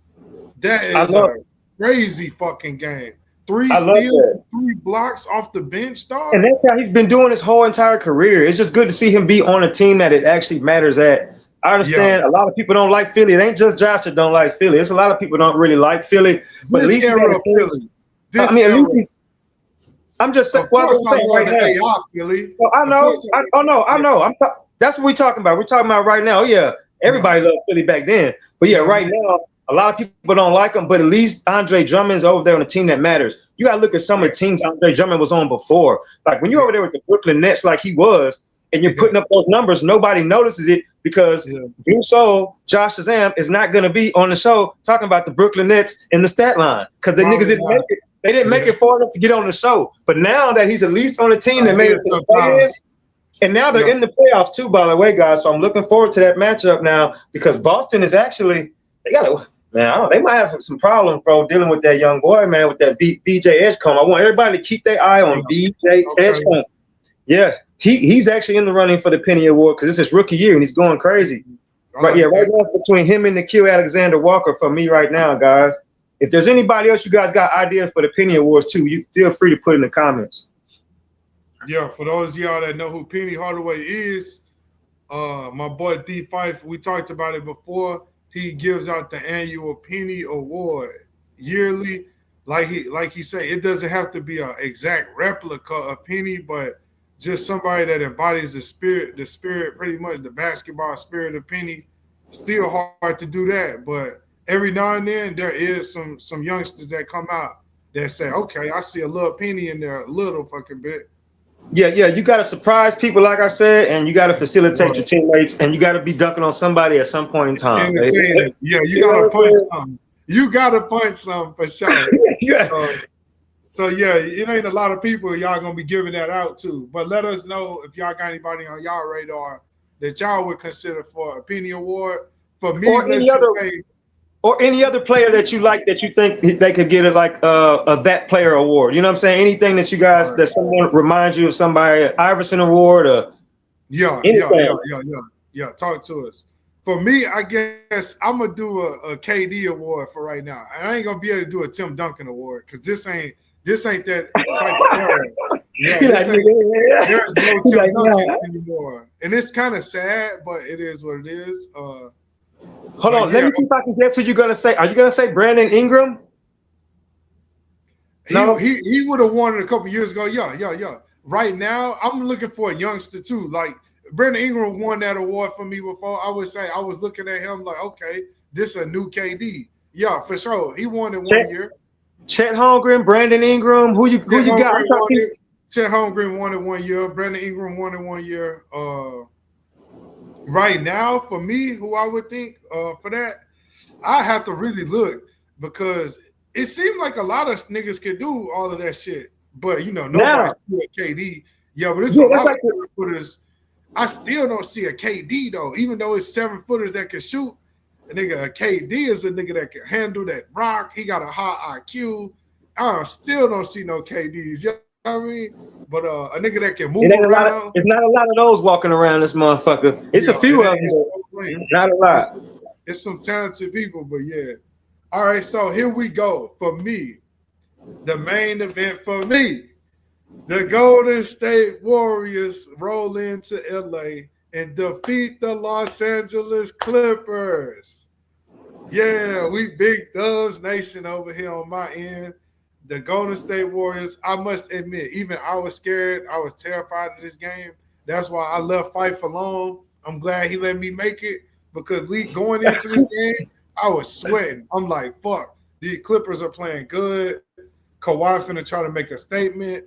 That is a crazy fucking game. 3 steals, 3 blocks off the bench, dog. And that's how he's been doing his whole entire career. It's just good to see him be on a team that it actually matters at. I understand a lot of people don't like Philly. It ain't just Josh that don't like Philly. It's a lot of people don't really like Philly. But at least Philly. I'm just saying. Well, I'm saying right now. Philly. Well, I know. That's what we're talking about. We're talking about right now. Yeah, everybody loved Philly back then. But yeah, right now, a lot of people don't like him. But at least Andre Drummond's over there on a team that matters. You got to look at some of the teams Andre Drummond was on before. Like when you're over there with the Brooklyn Nets, like he was, and you're putting up those numbers, nobody notices it because Blue Soul, Josh Shazam, is not going to be on the show talking about the Brooklyn Nets in the stat line because the niggas didn't make it. They didn't make it far enough to get on the show. But now that he's at least on a team that made it to the playoffs, and now they're in the playoffs too, by the way, guys. So I'm looking forward to that matchup now because Boston is actually they might have some problems, bro, dealing with that young boy, man, with that BJ Edgecombe. I want everybody to keep their eye on BJ Edgecombe. Yeah, he's actually in the running for the Penny Award because it's his rookie year and he's going crazy. Right now between him and Nickeil Alexander-Walker for me right now, guys. If there's anybody else you guys got ideas for the Penny Awards too, you feel free to put in the comments. Yeah, for those of y'all that know who Penny Hardaway is, my boy D Fife, we talked about it before. He gives out the annual Penny Award yearly. Like he said, it doesn't have to be an exact replica of Penny, but just somebody that embodies the spirit, pretty much the basketball spirit of Penny. Still hard to do that, but every now and then there is some youngsters that come out that say, okay, I see a little Penny in there a little fucking bit. Yeah, you got to surprise people, like I said, and you got to facilitate your teammates, and you got to be dunking on somebody at some point in time. Yeah, you got to punch some. You got to punch some for sure. So yeah, it ain't a lot of people y'all going to be giving that out to. But let us know if y'all got anybody on y'all radar that y'all would consider for a Penny Award. For me, or any other player that you like that you think they could get a that player award. You know what I'm saying? Anything that you guys that someone reminds you of somebody, an Iverson Award or yeah. Talk to us. For me, I guess I'm gonna do a KD award for right now. I ain't gonna be able to do a Tim Duncan award because this ain't that type of era. There's no Tim Duncan anymore, and it's kind of sad, but it is what it is. Hold on, let me see if I can guess who you're gonna say. Are you gonna say Brandon Ingram? No, he would have won it a couple years ago. Yeah. Right now, I'm looking for a youngster too. Like Brandon Ingram won that award for me before. I would say I was looking at him like, okay, this is a new KD. Yeah, for sure. He won it 1 year. Chet Holmgren, Brandon Ingram. Who you got? Chet Holmgren won it 1 year. Brandon Ingram won it 1 year. Right now, for me, who I would think for that, I have to really look because it seemed like a lot of niggas could do all of that shit, but you know, nobody's still a KD. Yeah, but it's a lot of 7-footers. I still don't see a KD though, even though it's 7-footers that can shoot. A nigga, a KD is a nigga that can handle that rock. He got a high IQ. I still don't see no KDs. You know what I mean? But a nigga that can move around. It's not a lot of those walking around this motherfucker. It's a few of them. Not a lot. It's some talented people, but yeah. All right, so here we go. For me, the main event for me, the Golden State Warriors roll into LA and defeat the Los Angeles Clippers. Yeah, we big Dubs Nation over here on my end. The Golden State Warriors, I must admit, even I was scared. I was terrified of this game. That's why I left Fife alone. I'm glad he let me make it because going into this game, I was sweating. I'm like, fuck, these Clippers are playing good. Kawhi finna try to make a statement.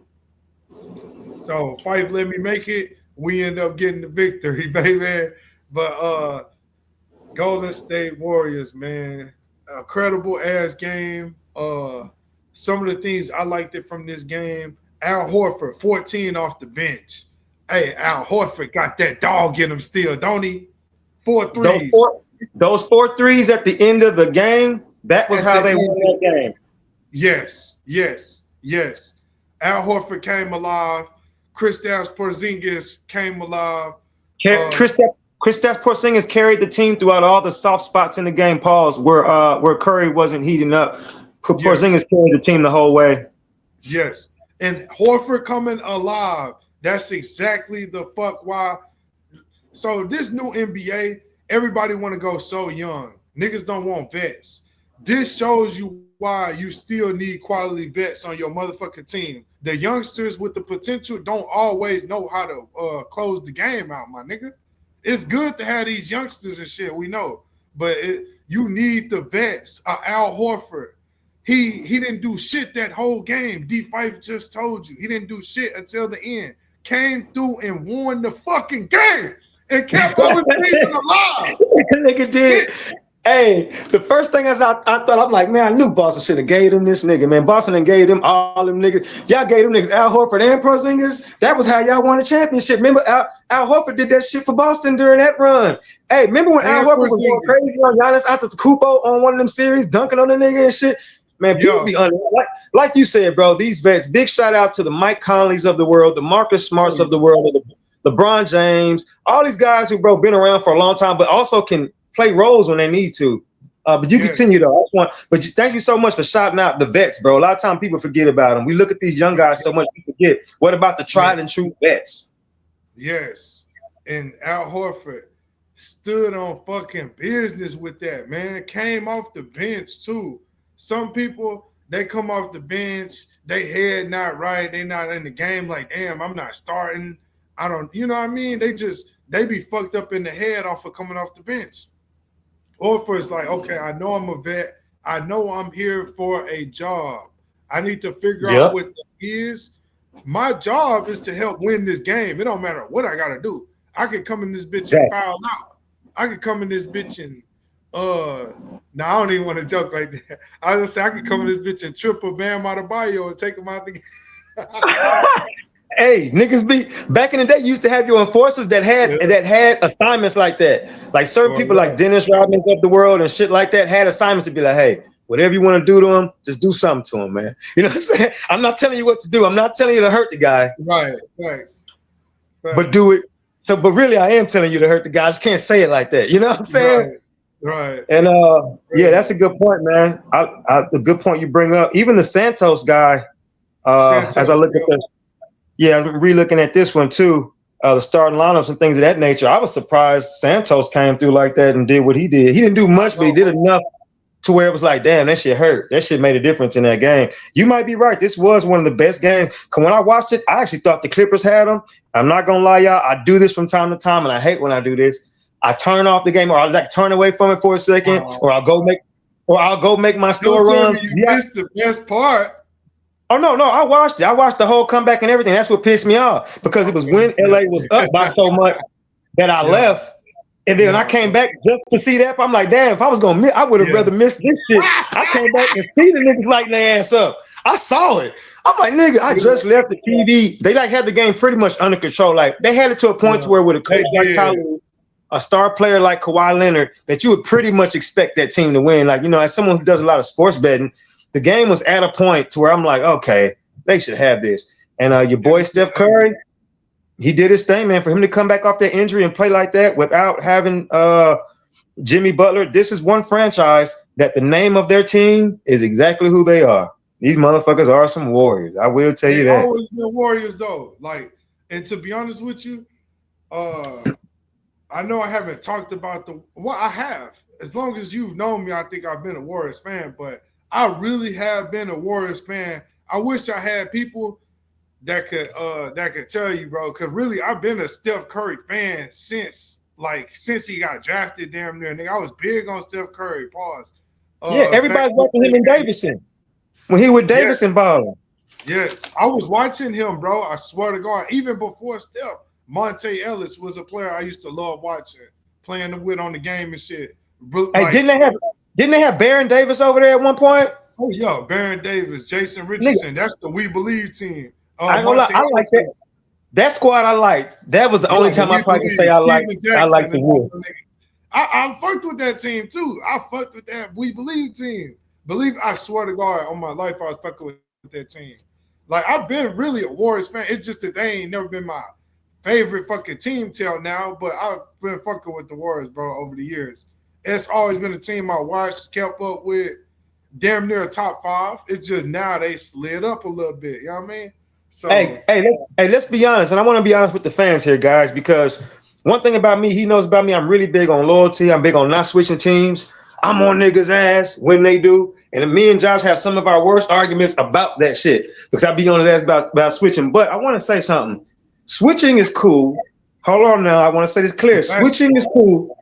So Fife let me make it. We end up getting the victory, baby. But Golden State Warriors, man, a credible ass game. Some of the things I liked it from this game. Al Horford, 14 off the bench. Hey, Al Horford got that dog in him still, don't he? 4 threes. Those 4 threes at the end of the game, that was how they won that game. Yes. Al Horford came alive. Kristaps Porzingis came alive. Kristaps Porzingis carried the team throughout all the soft spots in the game. Pause where Curry wasn't heating up. Porzingis carried the team the whole way. Yes, and Horford coming alive. That's exactly the fuck why. So this new NBA, everybody want to go so young. Niggas don't want vets. This shows you why you still need quality vets on your motherfucking team. The youngsters with the potential don't always know how to close the game out, my nigga. It's good to have these youngsters and shit, we know. But you need the vets. Al Horford, he didn't do shit that whole game. D. Fife just told you. He didn't do shit until the end. Came through and won the fucking game and kept our season alive. Nigga did. Hey, the first thing I thought, I'm like, man, I knew Boston should have gave him this nigga, man. Boston and gave them all them niggas. Y'all gave them niggas Al Horford and Porzingis. That was how y'all won the championship. Remember, Al Horford did that shit for Boston during that run. Hey, remember when Al Horford was going crazy on Giannis Antetokounmpo on one of them series, dunking on the nigga and shit? Man, people be like you said, bro, these vets, big shout out to the Mike Conleys of the world, the Marcus Smarts of the world, the LeBron James, all these guys who, bro, been around for a long time, but also can play roles when they need to. But you continue though. Thank you so much for shouting out the vets, bro. A lot of times people forget about them. We look at these young guys so much, we forget. What about the tried and true vets? Yes. And Al Horford stood on fucking business with that, man. Came off the bench too. Some people, they come off the bench, they head not right, they not in the game, like, damn, I'm not starting. I don't, you know what I mean? They be fucked up in the head off of coming off the bench. Horford's like, okay, I know I'm a vet. I know I'm here for a job. I need to figure out what that is. My job is to help win this game. It don't matter what I got to do. I can come in this bitch and foul out. I can come in this bitch and, I don't even want to joke like that. I just say I could come in this bitch and triple Bam Adebayo and take him out the game. Hey, niggas be back in the day. You used to have your enforcers that had assignments like that. Like certain people, like Dennis Rodman of the world and shit like that, had assignments to be like, hey, whatever you want to do to him, just do something to him, man. You know what I'm saying? I'm not telling you what to do. I'm not telling you to hurt the guy. Right. But do it. So, but really, I am telling you to hurt the guy. I just can't say it like that. You know what I'm saying? Right. And yeah, that's a good point, man. The good point you bring up. Even the Santos guy. As I look at this. Yeah, I'm re-looking at this one too. The starting lineups and things of that nature. I was surprised Santos came through like that and did what he did. He didn't do much, but he did enough to where it was like, damn, that shit hurt. That shit made a difference in that game. You might be right. This was one of the best games. Cause when I watched it, I actually thought the Clippers had them. I'm not gonna lie, y'all. I do this from time to time, and I hate when I do this. I turn off the game, or I'll like turn away from it for a second, or I'll go make my store run. You missed the best part. Oh, no, I watched it. I watched the whole comeback and everything. That's what pissed me off because it was when LA was up by so much that I left. And then I came back just to see that. I'm like, damn, if I was gonna miss, I would have rather missed this shit. I came back and see the niggas lighting their ass up. I saw it. I'm like, nigga, I just left the TV. They like had the game pretty much under control. Like they had it to a point to where with a coach like Tyler, a star player like Kawhi Leonard, that you would pretty much expect that team to win. Like, you know, as someone who does a lot of sports betting, the game was at a point to where I'm like, okay, they should have this. And your boy Steph Curry, he did his thing, man. For him to come back off that injury and play like that without having Jimmy Butler, this is one franchise that the name of their team is exactly who they are. These motherfuckers are some warriors. I will tell you that. They've always been warriors, though. Like, and to be honest with you, I know I haven't talked about I have. As long as you've known me, I think I've been a Warriors fan, but I really have been a Warriors fan. I wish I had people that could tell you, bro, because really I've been a Steph Curry fan since he got drafted damn near. Nigga, I was big on Steph Curry. Pause. Everybody's watching him in Davidson. When he with Davidson balling. Yes, I was watching him, bro. I swear to God. Even before Steph, Monte Ellis was a player I used to love watching, playing with on the game and shit. Hey, didn't they have Baron Davis over there at one point? Oh yeah, Baron Davis, Jason Richardson. That's the We Believe team. I ain't gonna lie, I like that. That squad I liked. That was the only time I probably can say I like the Wolves. I fucked with that team too. I fucked with that We Believe team. I swear to God, on my life, I was fucking with that team. Like, I've been really a Warriors fan. It's just that they ain't never been my favorite fucking team till now, but I've been fucking with the Warriors, bro, over the years. It's always been a team I watched, kept up with, damn near a top 5. It's just now they slid up a little bit. You know what I mean? So let's be honest, and I want to be honest with the fans here, guys, because one thing about me, he knows about me, I'm really big on loyalty. I'm big on not switching teams. I'm on niggas' ass when they do. And me and Josh have some of our worst arguments about that shit because I be on his ass about switching. But I want to say something. Switching is cool. Hold on now. I want to say this clear. Switching is cool.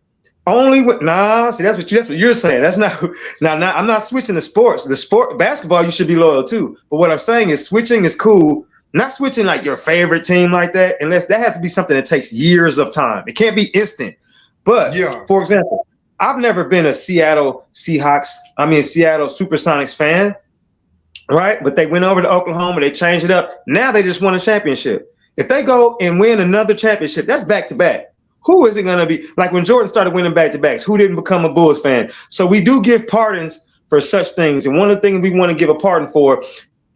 Only with see that's what you're saying. That's not now. I'm not switching the sports. The sport basketball you should be loyal to. But what I'm saying is switching is cool. Not switching like your favorite team like that, unless that has to be something that takes years of time. It can't be instant. But for example, I've never been a Seattle Supersonics fan, right? But they went over to Oklahoma, they changed it up. Now they just won a championship. If they go and win another championship, that's back-to-back. Who is it going to be? Like when Jordan started winning back-to-backs, who didn't become a Bulls fan? So we do give pardons for such things. And one of the things we want to give a pardon for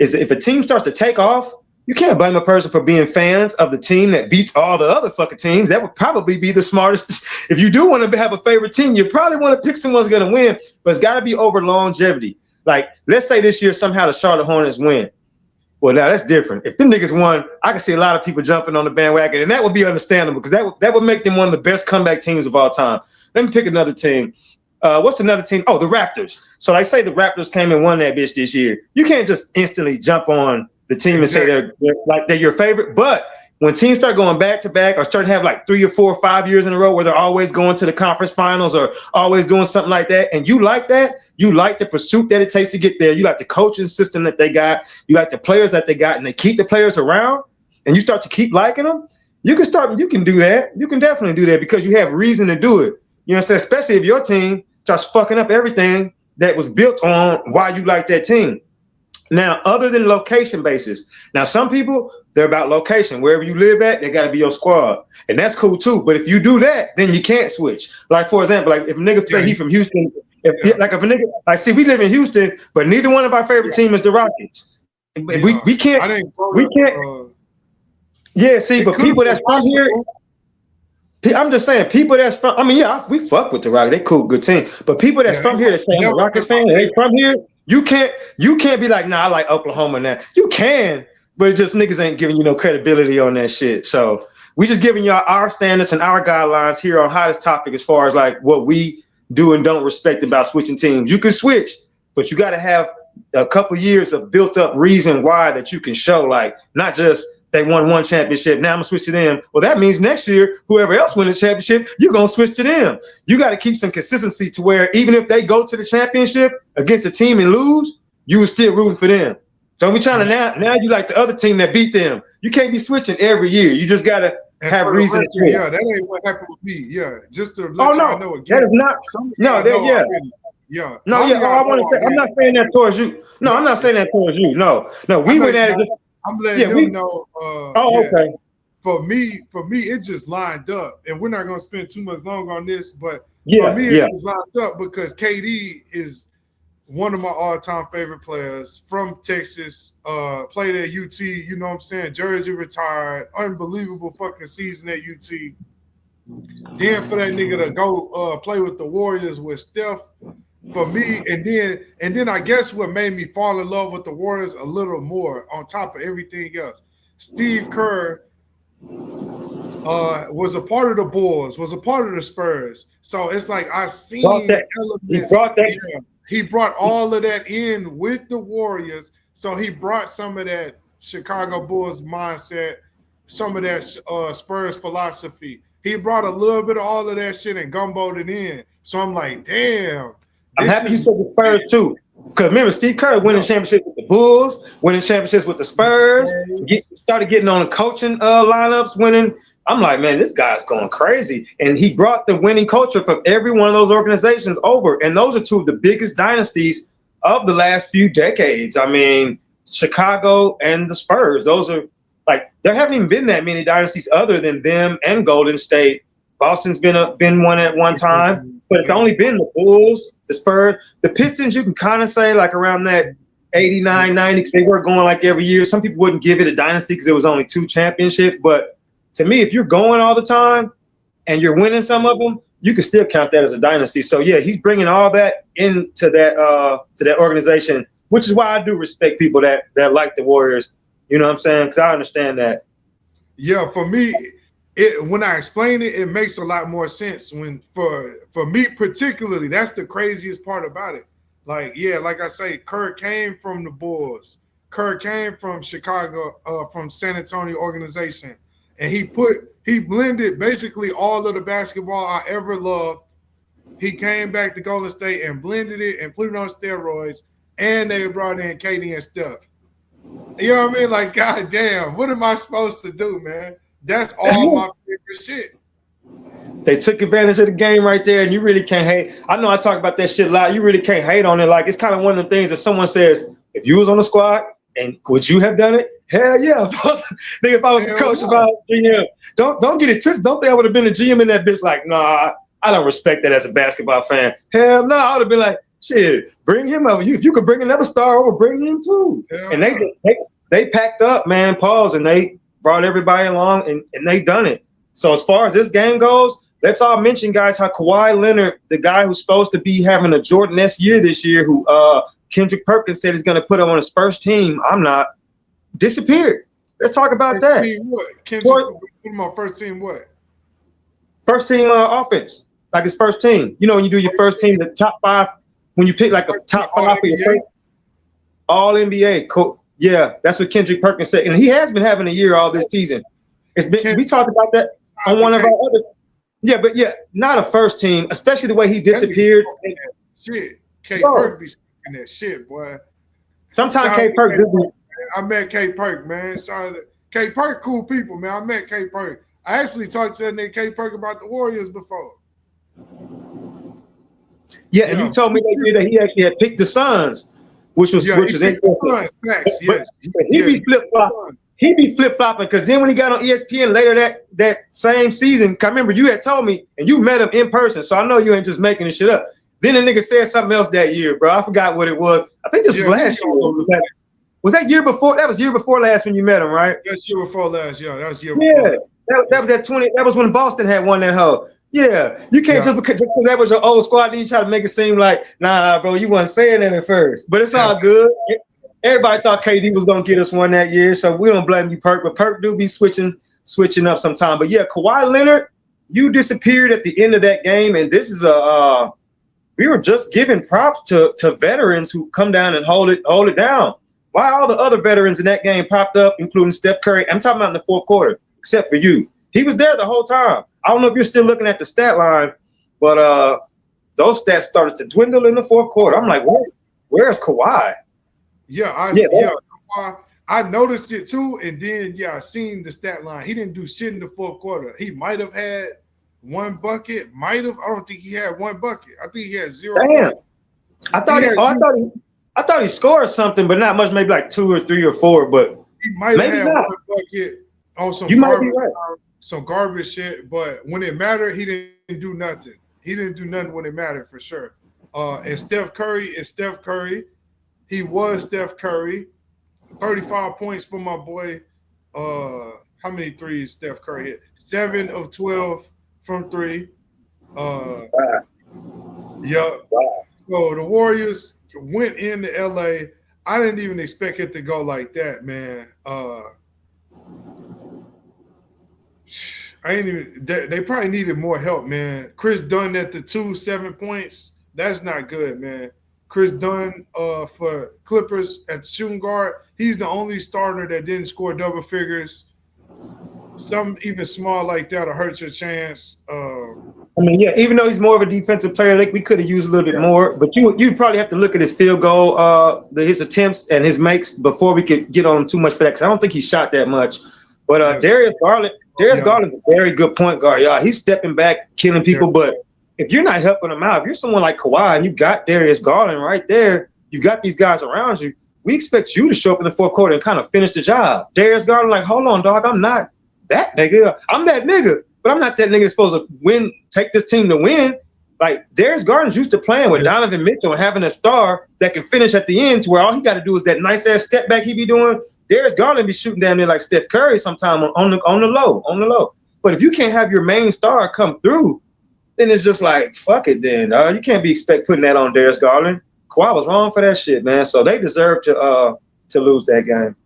is if a team starts to take off, you can't blame a person for being fans of the team that beats all the other fucking teams. That would probably be the smartest. If you do want to have a favorite team, you probably want to pick someone who's going to win, but it's got to be over longevity. Like, let's say this year somehow the Charlotte Hornets win. Well, now that's different. If them niggas won, I can see a lot of people jumping on the bandwagon, and that would be understandable because that would make them one of the best comeback teams of all time. Let me pick another team. What's another team? Oh, the Raptors. So I say the Raptors came and won that bitch this year. You can't just instantly jump on the team and say they're your favorite. But when teams start going back to back or start to have like 3 or 4 or 5 years in a row where they're always going to the conference finals or always doing something like that, and you like that, you like the pursuit that it takes to get there, you like the coaching system that they got, you like the players that they got, and they keep the players around, and you start to keep liking them, you can do that. You can definitely do that because you have reason to do it. You know what I'm saying? Especially if your team starts fucking up everything that was built on why you like that team. Now, other than location basis, now some people, they're about location. Wherever you live at, they got to be your squad. And that's cool too. But if you do that, then you can't switch. Like, for example, like if a nigga say he from Houston, if a nigga, see, we live in Houston, but neither one of our favorite team is the Rockets. We can't. But people that's from here, I'm just saying, people that's from, we fuck with the Rockets. They cool, good team. But people that's from here that say I'm a Rockets fan, they from here, you can't be like, nah, I like Oklahoma now. You can, but it just niggas ain't giving you no credibility on that shit. So we just giving y'all our standards and our guidelines here on Hottest Topic as far as like what we do and don't respect about switching teams. You can switch, but you got to have a couple years of built up reason why that you can show, like not just they won one championship. Now I'm gonna switch to them. Well, that means next year, whoever else wins the championship, you're gonna switch to them. You got to keep some consistency to where even if they go to the championship against a team and lose, you were still rooting for them. Don't be trying to now you like the other team that beat them. You can't be switching every year. You just gotta And have for the reason to record, quit. yeah, that ain't what happened with me. Yeah, just to Oh let y'all no, know again. that is not. Some of No, y'all that know yeah. already. Yeah. No, All yeah. of Oh, y'all I want know to say, I'm already. not saying that towards you. No, I'm not saying that towards you. No, I we know went you're at it not. just. I'm letting Yeah, them know. Oh, Yeah. okay. For me, it just lined up, and we're not gonna spend too much long on this, but Yeah, for me, yeah. it just lined up because KD is one of my all-time favorite players from Texas. Played at UT, you know what I'm saying? Jersey retired, unbelievable fucking season at UT. Then for that nigga to go play with the Warriors with Steph, for me, and then I guess what made me fall in love with the Warriors a little more on top of everything else. Steve Kerr was a part of the Bulls, was a part of the Spurs. So it's like I seen elements. He brought all of that in with the Warriors. So he brought some of that Chicago Bulls mindset, some of that Spurs philosophy. He brought a little bit of all of that shit and gumboed it in. So I'm like, damn. I'm happy you said the Spurs too. Because remember, Steve Kerr winning championships with the Bulls, winning championships with the Spurs, started getting on coaching lineups, winning. I'm like, man, this guy's going crazy. And he brought the winning culture from every one of those organizations over. And those are two of the biggest dynasties of the last few decades. I mean, Chicago and the Spurs. Those are like, there haven't even been that many dynasties other than them and Golden State. Boston's been one at one time, but it's only been the Bulls, the Spurs, the Pistons. You can kind of say like around that 89, 90, because they were going like every year. Some people wouldn't give it a dynasty because it was only 2 championships. But to me, if you're going all the time and you're winning some of them, you can still count that as a dynasty. So yeah, he's bringing all that into that organization, which is why I do respect people that like the Warriors. You know what I'm saying? Because I understand that. Yeah, for me, when I explain it, it makes a lot more sense. When for me particularly, that's the craziest part about it. Like, yeah, like I say, Kerr came from the Bulls. Kerr came from Chicago, from San Antonio organization, and he blended basically all of the basketball I ever loved. He came back to Golden State and blended it and put it on steroids, and they brought in KD and Steph. You know what I mean? Like, goddamn, what am I supposed to do, man? That's all my favorite shit. They took advantage of the game right there, and you really can't hate. I know I talk about that shit a lot. You really can't hate on it. Like, it's kind of one of the things if someone says, if you was on the squad, and would you have done it? Hell yeah. If I was the coach, if I was GM, don't get it twisted. Don't think I would have been a GM in that bitch like, nah, I don't respect that as a basketball fan. Hell no, I would have been like, shit, bring him over. If you could bring another star over, bring him too. And they packed up, man, pause, and they brought everybody along, and they done it. So as far as this game goes, let's all mention, guys, how Kawhi Leonard, the guy who's supposed to be having a Jordan-esque year this year, who Kendrick Perkins said he's going to put him on his first team. I'm not. Disappeared. Let's talk about that. Team what? Kendrick put him on first team what? First team offense, like his first team. You know, when you do your first team, the top 5, when you pick like a top 5 for your first all NBA. Yeah, that's what Kendrick Perkins said, and he has been having a year all this season. It's been we talked about that on one of our other. Yeah, but yeah, not a first team, especially the way he disappeared. Shit, K Perk be speaking that shit, boy. Sometimes K Perk. I met K Perk, man. K Perk, cool people, man. I met K Perk. I actually talked to that nigga K Perk about the Warriors before. Yeah, and you told me that he actually had picked the Suns, which was interesting. But he be flip-flopping. He be flip-flopping because then when he got on ESPN later that same season, I remember you had told me, and you met him in person, so I know you ain't just making this shit up. Then the nigga said something else that year, bro. I forgot what it was. I think this was last year. Was that year before? That was year before last when you met him, right? That's year before last. Yeah, that was year before. Yeah, that was at 20. That was when Boston had won that hoe. Yeah, you can't just because that was your old squad. Then you try to make it seem like, nah, bro, you wasn't saying that at first. But it's all good. Everybody thought KD was gonna get us one that year, so we don't blame you, Perk. But Perk do be switching up sometime. But yeah, Kawhi Leonard, you disappeared at the end of that game, and this is we were just giving props to veterans who come down and hold it down. Why all the other veterans in that game popped up, including Steph Curry? I'm talking about in the fourth quarter, except for you. He was there the whole time. I don't know if you're still looking at the stat line, but those stats started to dwindle in the fourth quarter. I'm like, where's Kawhi? Kawhi. I noticed it too, and then I seen the stat line. He didn't do shit in the fourth quarter. He might have had one bucket. Might have. I don't think he had one bucket. I think he had 0 Damn. points. I thought he scored something, but not much. Maybe like 2 or 3 or 4. But he might have had one bucket on some some garbage shit. But when it mattered, he didn't do nothing. He didn't do nothing when it mattered for sure. And Steph Curry is Steph Curry. He was Steph Curry. 35 points for my boy. How many threes Steph Curry hit? 7 of 12 from 3. Yeah. Wow. So the Warriors went into LA. I didn't even expect it to go like that, man. They probably needed more help, man. Chris Dunn at the 2, 7 points. That's not good, man. Chris Dunn for Clippers at shooting guard. He's the only starter that didn't score double figures. Some even small like that will hurt your chance. Even though he's more of a defensive player, like we could have used a little bit more. But you'd probably have to look at his field goal, his attempts and his makes before we could get on too much for that. Because I don't think he shot that much. But Darius Garland is a very good point guard. Yeah, he's stepping back, killing people. But if you're not helping him out, if you're someone like Kawhi and you got Darius Garland right there, you got these guys around you, we expect you to show up in the fourth quarter and kind of finish the job. Darius Garland, like, hold on, dog, I'm not that nigga. I'm that nigga, but I'm not that nigga that's supposed to win, take this team to win. Like, Darius Garland's used to playing with Donovan Mitchell and having a star that can finish at the end to where all he got to do is that nice-ass step back he be doing. Darius Garland be shooting down there like Steph Curry sometime on the low. But if you can't have your main star come through, then it's just like, fuck it then. You can't be putting that on Darius Garland. Kawhi was wrong for that shit, man. So they deserve to lose that game.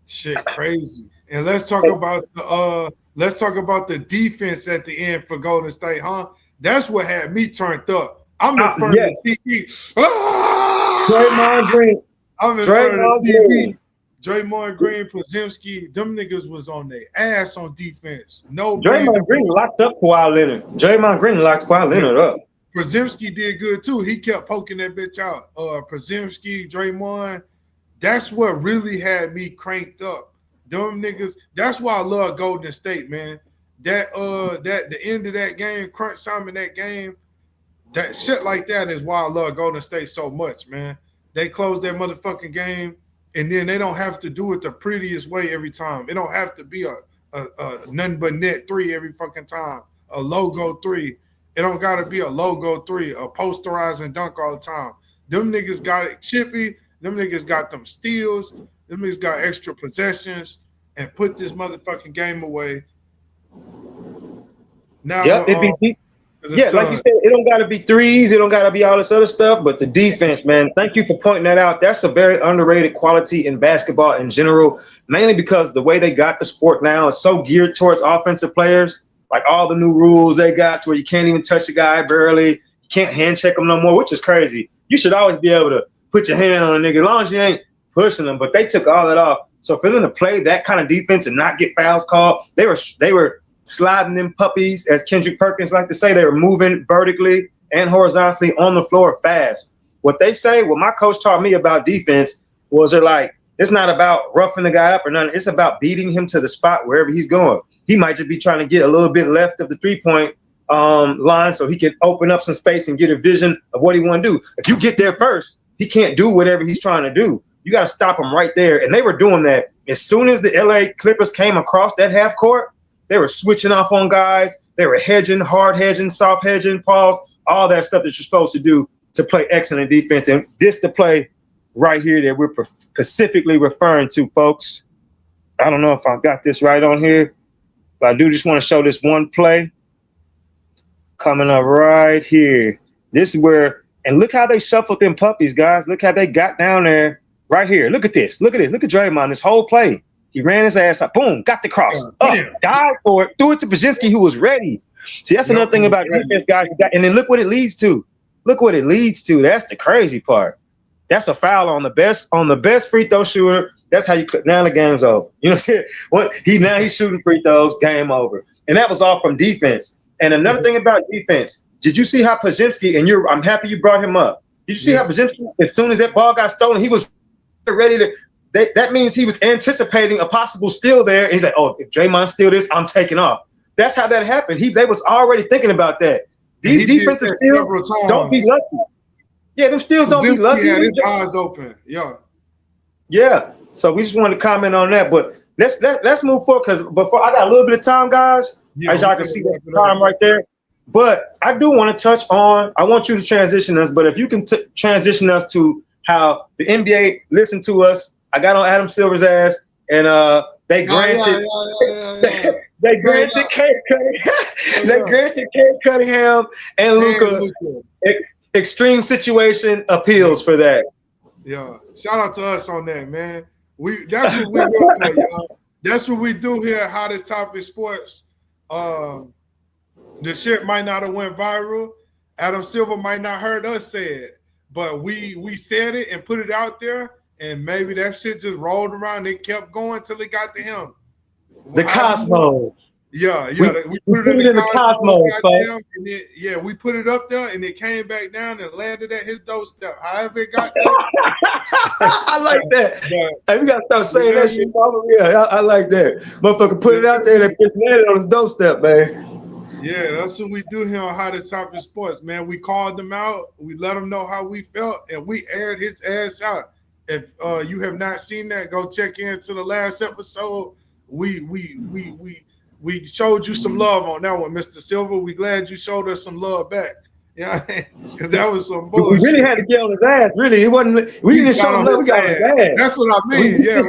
Shit crazy. And let's talk about the defense at the end for Golden State, huh? That's what had me turned up. I'm in front of the TV. Draymond Green. I'm in front of the TV. Draymond Green, Podziemski, them niggas was on their ass on defense. Draymond Green locked up Kawhi Leonard. Draymond Green locked Kawhi Leonard up. Podziemski did good too. He kept poking that bitch out. Podziemski, Draymond, that's what really had me cranked up. Them niggas. That's why I love Golden State, man. That the end of that game, crunch time in that game, that shit like that is why I love Golden State so much, man. They close that motherfucking game. And then they don't have to do it the prettiest way every time. It don't have to be a nothing but net 3 every fucking time. A logo 3. It don't got to be a logo 3, a posterize and dunk all the time. Them niggas got it chippy. Them niggas got them steals. Them niggas got extra possessions and put this motherfucking game away. Now, like you said, it don't got to be threes. It don't got to be all this other stuff. But the defense, man, thank you for pointing that out. That's a very underrated quality in basketball in general, mainly because the way they got the sport now is so geared towards offensive players. Like all the new rules they got to where you can't even touch a guy barely. You can't hand check them no more, which is crazy. You should always be able to put your hand on a nigga as long as you ain't pushing them. But they took all that off. So for them to play that kind of defense and not get fouls called, they were sliding them puppies, as Kendrick Perkins like to say. They were moving vertically and horizontally on the floor fast. What my coach taught me about defense was they're like, it's not about roughing the guy up or nothing. It's about beating him to the spot wherever he's going. He might just be trying to get a little bit left of the 3-point line so he can open up some space and get a vision of what he want to do. If you get there first, he can't do whatever he's trying to do. You got to stop him right there. And they were doing that. As soon as the LA Clippers came across that half court, they were switching off on guys. They were hedging, hard hedging, soft hedging, pause, all that stuff that you're supposed to do to play excellent defense. And this the play right here that we're specifically referring to, folks. I don't know if I've got this right on here, but I do just want to show this one play coming up right here. This is where, and look how they shuffled them puppies, guys. Look how they got down there right here. Look at this. Look at this. Look at Draymond, this whole play. He ran his ass up. Boom, got the cross. Died for it. Threw it to Podziemski, who was ready. See, that's another thing about defense, guys. And then look what it leads to. Look what it leads to. That's the crazy part. That's a foul on the best free throw shooter. That's how you – now the game's over. You know what I'm saying? Now he's shooting free throws, game over. And that was all from defense. And another thing about defense, did you see how Podziemski – and I'm happy you brought him up. Did you see how Podziemski, as soon as that ball got stolen, he was ready to – that means he was anticipating a possible steal there. And he's like, oh, if Draymond steal this, I'm taking off. That's how that happened. They was already thinking about that. These defensive steals don't be lucky. Yeah, them steals don't be lucky. He had his eyes open. Yeah. So we just wanted to comment on that. But let's move forward because before I got a little bit of time, guys. As y'all can see that time right there. But I do want to touch on, I want you to transition us, but if you can transition us to how the NBA listened to us. I got on Adam Silver's ass, and they granted they granted Cade Cunningham and Luka extreme situation appeals for that. Yeah, shout out to us on that, man. That's what we do for, y'all. That's what we do here at Hottest Topic Sports. The shit might not have went viral. Adam Silver might not heard us say it, but we said it and put it out there, and maybe that shit just rolled around. It kept going till it got to him. The Cosmos. Yeah. We put it in the Cosmos. And we put it up there, and it came back down and landed at his doorstep. However it got there. I like that. Hey, we gotta start saying that shit. Yeah, I like that. Motherfucker put it out there and it landed on his doorstep, man. Yeah, that's what we do here on Hottest Topic Sports, man. We called them out, we let them know how we felt, and we aired his ass out. If you have not seen that, go check into the last episode. We showed you some love on that one, Mr. Silver. We glad you showed us some love back. Yeah, because that was some bullshit. We really had to get on his ass. Really, it wasn't. We didn't show him love. We got on his ass. That's what I mean. Yeah,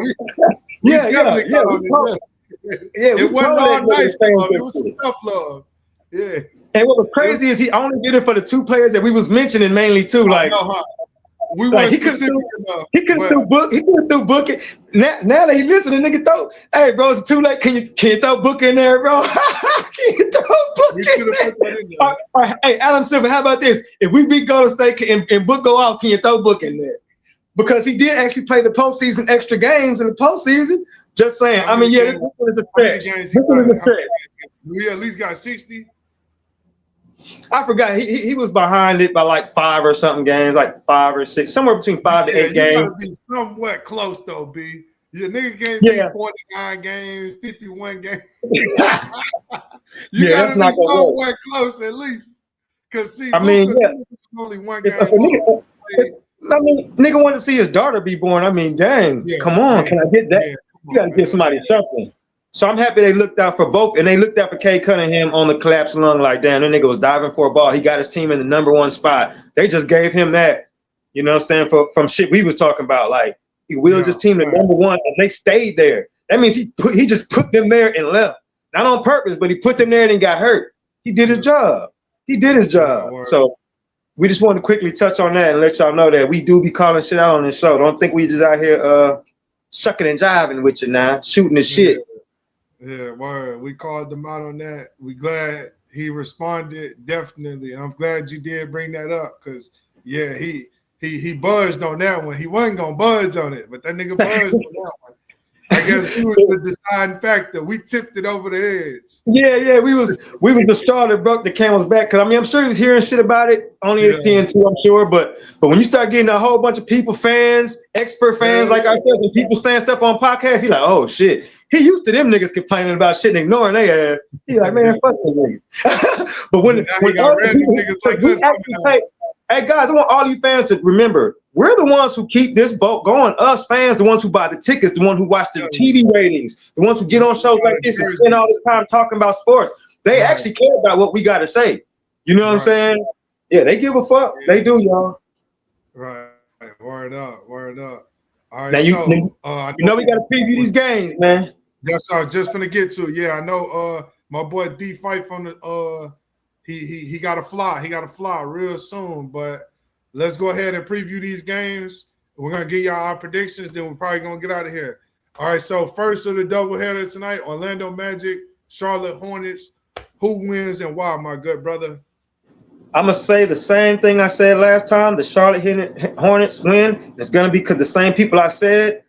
it wasn't all nice love. It was some tough love. Yeah. And what was crazy is he only did it for the two players that we was mentioning mainly too. Like, we like he couldn't do book it. Now that he listening, nigga throw. Hey, bro, it's too late. Can you throw book in there, bro? Can you throw book in there? Hey, Adam Silver, how about this? If we beat Golden State and book go off, can you throw book in there? Because he did actually play the postseason extra games in the postseason. Just saying. I mean, this one is a stretch. This one is a stretch. We at least got 60. I forgot he was behind it by like 5 or something games, like 5 or 6, somewhere between 5 to 8 games. You gotta be somewhat close though, B. Your nigga gave me 49 games, 51 games. You gotta be somewhat close at least. Cause see, only one game. Nigga wanted to see his daughter be born. I mean, dang, come on, can I get that? You gotta give somebody something. So I'm happy they looked out for both, and they looked out for Cade Cunningham on the collapsed lung. Like, damn, that nigga was diving for a ball. He got his team in the #1 spot. They just gave him that, you know what I'm saying, from shit we was talking about. Like, he wheeled his team to #1, and they stayed there. That means he just put them there and left. Not on purpose, but he put them there and got hurt. He did his job. So we just wanted to quickly touch on that and let y'all know that we do be calling shit out on this show. Don't think we just out here sucking and jiving with you now, shooting the shit. Yeah, word. We called them out on that. We glad he responded, definitely. I'm glad you did bring that up because, he buzzed on that one. He wasn't going to budge on it, but that nigga buzzed on that one. I guess he was the deciding factor. We tipped it over the edge. Yeah. We was the straw that broke the camel's back. Because, I mean, I'm sure he was hearing shit about it on ESPN too, I'm sure. But when you start getting a whole bunch of people, fans, expert fans like ourselves, and people saying stuff on podcasts, he like, oh, shit. He used to them niggas complaining about shit and ignoring their ass. He like, man, fuck them niggas. But when all niggas like us, hey guys, I want all you fans to remember, we're the ones who keep this boat going. Us fans, the ones who buy the tickets, the ones who watch the TV ratings, the ones who get on shows like this and spend all this time talking about sports. They actually care about what we got to say. You know what I'm saying? Yeah, they give a fuck. They do, y'all. Right. Word up. All right. Now you know we got to preview these games, man. That's what I was just gonna get to. Yeah, I know. My boy D Fife on the he got to fly. He got to fly real soon. But let's go ahead and preview these games. We're gonna give y'all our predictions. Then we're probably gonna get out of here. All right. So first of the doubleheader tonight: Orlando Magic, Charlotte Hornets. Who wins and why, my good brother? I'm gonna say the same thing I said last time. The Charlotte Hornets win. It's gonna be because the same people I said.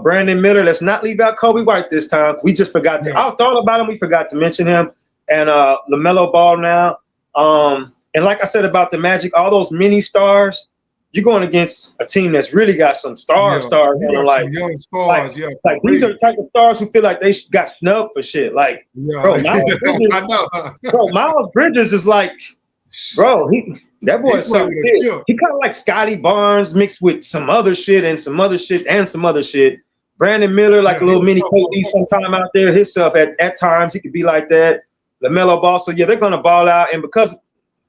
Brandon Miller. Let's not leave out Kobe White this time. We just forgot to. I thought about him. We forgot to mention him. And LaMelo Ball now. And like I said about the Magic, all those mini stars, you're going against a team that's really got some stars. You got Like some young stars, like these are the type of stars who feel like they got snubbed for shit. Like, bro, Miles Bridges, I know. bro, Miles Bridges is like, bro, that boy is something. He kind of like Scotty Barnes mixed with some other shit and some other shit and some other shit. Brandon Miller, like a little mini KD sometime out there himself. At times, he could be like that. LaMelo Ball. So yeah, they're gonna ball out, and because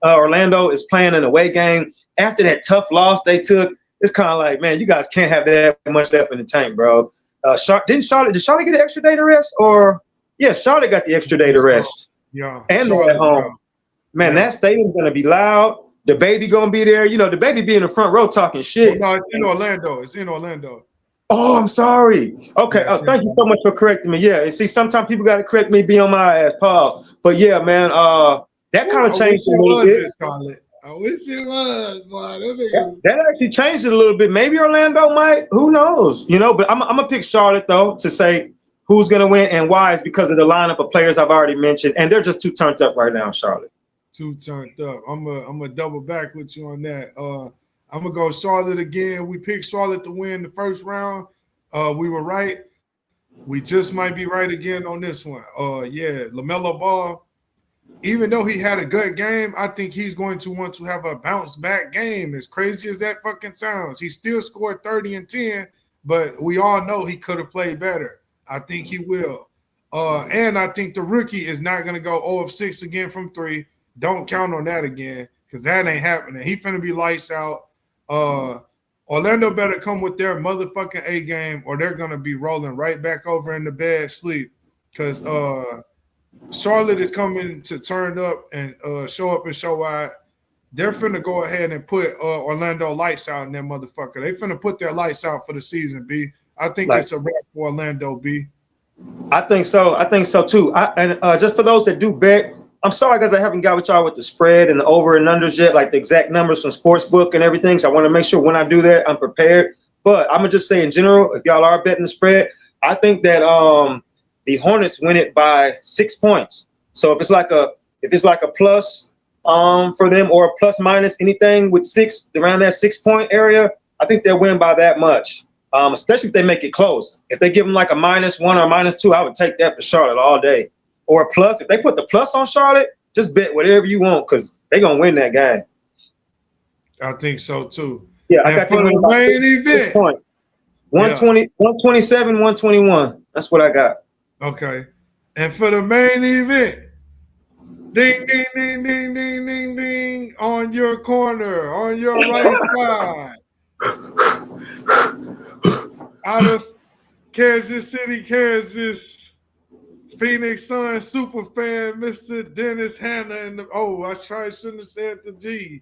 Orlando is playing an away game after that tough loss they took, it's kind of like, man, you guys can't have that much left in the tank, bro. Did Charlotte get an extra day to rest? Or yeah, Charlotte got the extra day to rest. Yeah, and they're at home. Man, that stadium's gonna be loud. The baby gonna be there. You know, the baby be in the front row talking shit. Well, no, it's in Orlando. It's in Orlando. Oh, I'm sorry. Okay. Thank you so much for correcting me. Yeah. And see, sometimes people got to correct me, be on my ass. Pause. But yeah, man, that kind of changed a little bit. I wish it was, boy. That actually changed it a little bit. Maybe Orlando might. Who knows? You know, but I'm going to pick Charlotte, though, to say who's going to win and why is because of the lineup of players I've already mentioned. And they're just too turned up right now, Charlotte. Too turned up. I'm gonna double back with you on that. I'm gonna go Charlotte again. We picked Charlotte to win the first round. We were right. We just might be right again on this one. Yeah, LaMelo Ball, even though he had a good game, I think he's going to want to have a bounce back game. As crazy as that fucking sounds, he still scored 30 and 10, but we all know he could have played better. I think he will. And I think the rookie is not gonna go 0 of 6 again from 3. Don't count on that again, because that ain't happening. He finna be lights out. Orlando better come with their motherfucking A game, or they're gonna be rolling right back over in the bed sleep. Because Charlotte is coming to turn up and show up and show out. They're finna go ahead and put Orlando lights out in that motherfucker. They finna put their lights out for the season, B. I think it's a wrap for Orlando, B. I think so. I think so too. And just for those that do bet, I'm sorry guys, I haven't got with y'all with the spread and the over and unders yet, like the exact numbers from Sportsbook and everything. So I want to make sure when I do that, I'm prepared. But I'm gonna just say in general, if y'all are betting the spread, I think that the Hornets win it by 6 points. So if it's like a plus for them or a plus minus anything with 6 around that 6 point area, I think they'll win by that much. Especially if they make it close. If they give them like a -1 or -2, I would take that for Charlotte all day. Or a plus. If they put the plus on Charlotte, just bet whatever you want because they're going to win that game. I think so, too. Yeah, I got the main event. 120, 127, 121. That's what I got. Okay. And for the main event, ding, ding, ding, ding, ding, ding, ding, on your corner, on your right side. Out of Kansas City, Kansas, Phoenix Suns super fan, Mr. Dennis Hanna, and I shouldn't have said the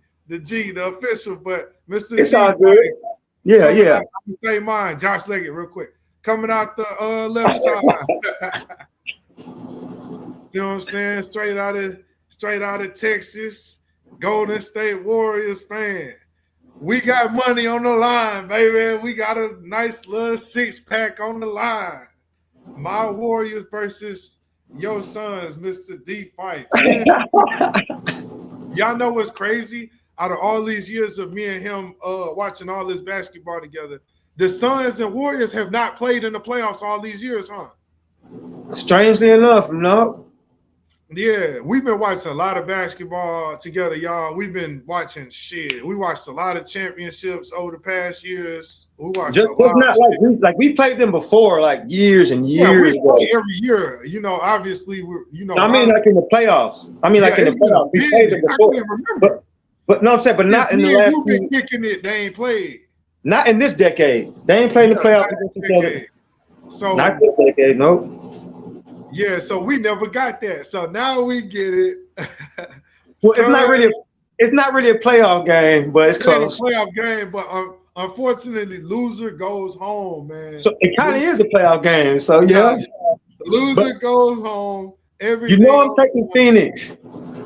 official, but Mr. It's all good. Yeah. I'm gonna say mine, Josh Leggett, real quick. Coming out the left side. You know what I'm saying? Straight out of Texas, Golden State Warriors fan. We got money on the line, baby. We got a nice little 6-pack on the line. My Warriors versus your Suns, Mr. D Fight. Y'all know what's crazy? Out of all these years of me and him watching all this basketball together, the Suns and Warriors have not played in the playoffs all these years, huh? Strangely enough, no. Yeah, we've been watching a lot of basketball together, y'all. We've been watching shit. We watched a lot of championships over the past years. We watched just not like we played them before, like years and years ago. Every year, you know. Obviously, I mean, like in the playoffs. I mean, like in the playoffs, we played them before. I can't remember. But no, I'm saying, but not in the last. You've been kicking it. They ain't played. Not in this decade. They ain't played in the playoffs against each other. So not this decade, no. Yeah, so we never got that. So now we get it. Well, it's not really a playoff game, but it's close. It's a playoff game, but unfortunately, loser goes home, man. So it kind of is a playoff game. So yeah, loser goes home. I'm taking Phoenix.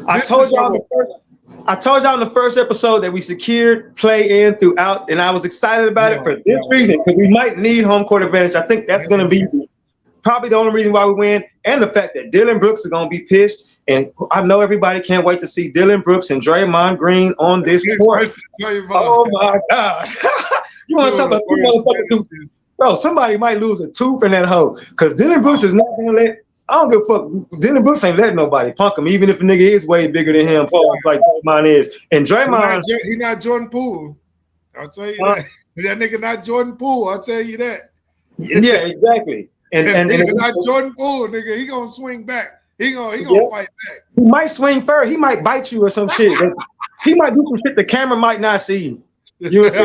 I told y'all in the first episode that we secured play in throughout, and I was excited about it for this reason because we might need home court advantage. I think that's going to be probably the only reason why we win, and the fact that Dylan Brooks is going to be pissed, And I know everybody can't wait to see Dylan Brooks and Draymond Green on this court. Oh my gosh. You want to talk about two motherfuckers who, bro, somebody might lose a tooth in that hole. Because Dylan Brooks is not going to let, I don't give a fuck. Dylan Brooks ain't letting nobody punk him, even if a nnigga is way bigger than him, like Draymond is. And Draymond. He's not Jordan Poole. I'll tell you that. That nigga not Jordan Poole. I'll tell you that. Yeah, exactly. And nigga not Jordan Poole, nigga. He gonna swing back. He gonna fight back. He might swing first. He might bite you or some shit. He might do some shit the camera might not see. You know what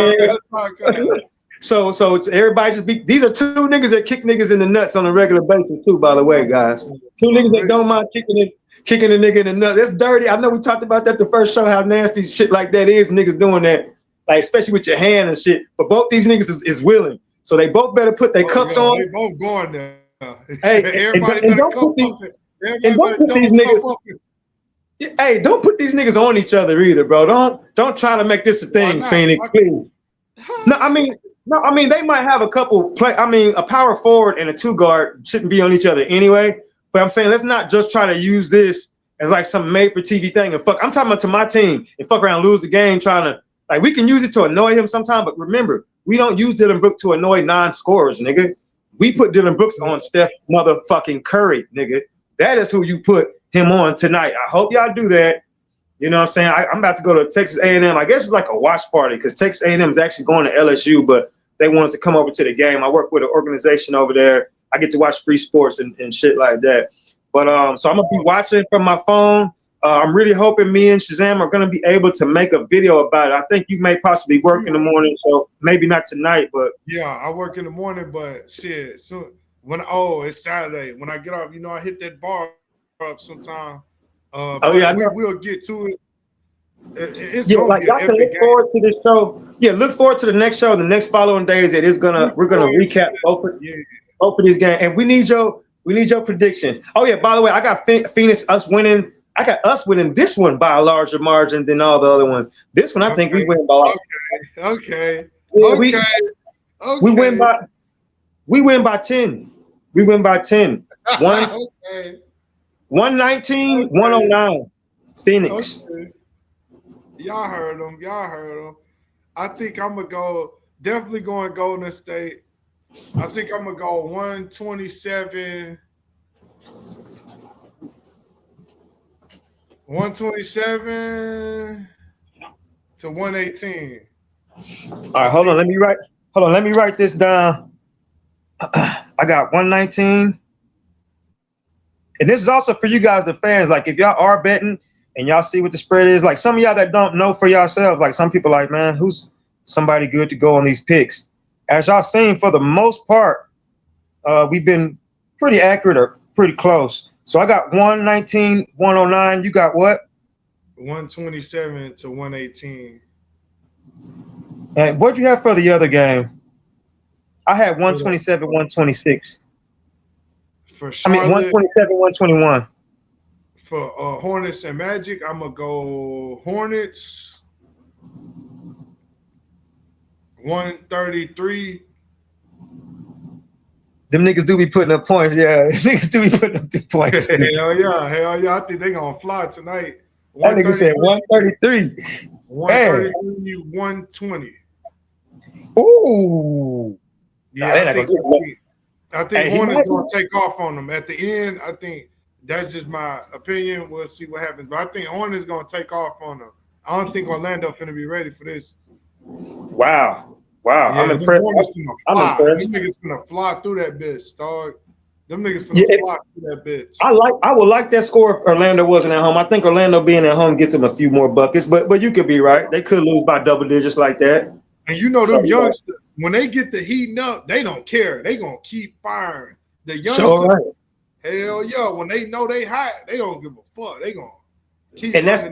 I'm saying? So everybody just be. These are two niggas that kick niggas in the nuts on a regular basis too. By the way, guys, two niggas that don't mind kicking a nigga in the nuts. That's dirty. I know we talked about that the first show. How nasty shit like that is. Niggas doing that, like especially with your hand and shit. But both these niggas is willing. So they both better put their cups on. They both going there. Hey, everybody better cup up it. Everybody better double cup up it. Hey, don't put these niggas on each other either, bro. Don't try to make this a thing, Phoenix. Please. No, I mean they might have a couple play. I mean, a power forward and a two guard shouldn't be on each other anyway. But I'm saying let's not just try to use this as like some made for TV thing and fuck. I'm talking about to my team and fuck around, lose the game, trying to like we can use it to annoy him sometime. But remember, we don't use Dylan Brooks to annoy non-scorers, nigga. We put Dylan Brooks on Steph motherfucking Curry, nigga. That is who you put him on tonight. I hope y'all do that. You know what I'm saying? I'm about to go to Texas A&M. I guess it's like a watch party because Texas A&M is actually going to LSU, but they want us to come over to the game. I work with an organization over there. I get to watch free sports and shit like that. But so I'm going to be watching from my phone. I'm really hoping me and Shazam are going to be able to make a video about it. I think you may possibly work in the morning, so maybe not tonight, but. Yeah, I work in the morning, but shit, so it's Saturday. When I get off, I hit that bar up sometime. We'll get to it. It's like y'all can look forward to this show. Yeah, look forward to the next show. The next following days, we're gonna recap both of these games, and we need your prediction. Oh yeah, by the way, I got Phoenix us winning. I got us winning this one by a larger margin than all the other ones. This one, I think we win by. Okay. We win by 10. We win by 10. 119, 109. Phoenix. Okay. Y'all heard them. I think I'm going to definitely going Golden State. I think I'm going to go 127. 127 to 118. All right, hold on. Let me write this down. I got 119. And this is also for you guys, the fans. Like, if y'all are betting and y'all see what the spread is, like some of y'all that don't know for yourselves, like some people like, man, who's somebody good to go on these picks? As y'all seen, for the most part, we've been pretty accurate or pretty close. So I got 119, 109. You got what? 127 to 118. And what'd you have for the other game? I had 127, 126. For Charlotte, 127, 121. For Hornets and Magic, I'm going to go Hornets 133. Them niggas do be putting up points. Yeah, niggas do be putting up 2 points. Hell yeah. I think they're going to fly tonight. That nigga said 133. 133, 120. Ooh. Yeah, I think Hornets going to take off on them. At the end, I think that's just my opinion. We'll see what happens. But I think Hornets going to take off on them. I don't think Orlando finna be ready for this. Wow. Yeah, I'm impressed. These niggas finna fly through that bitch, dog. Them niggas finna fly through that bitch. I would like that score if Orlando wasn't at home. I think Orlando being at home gets them a few more buckets, but you could be right. They could lose by double digits like that. And them youngsters, when they get the heating up, they don't care. They gonna keep firing. The youngsters, hell yeah, when they know they hot, they don't give a fuck. They gonna keep. And that's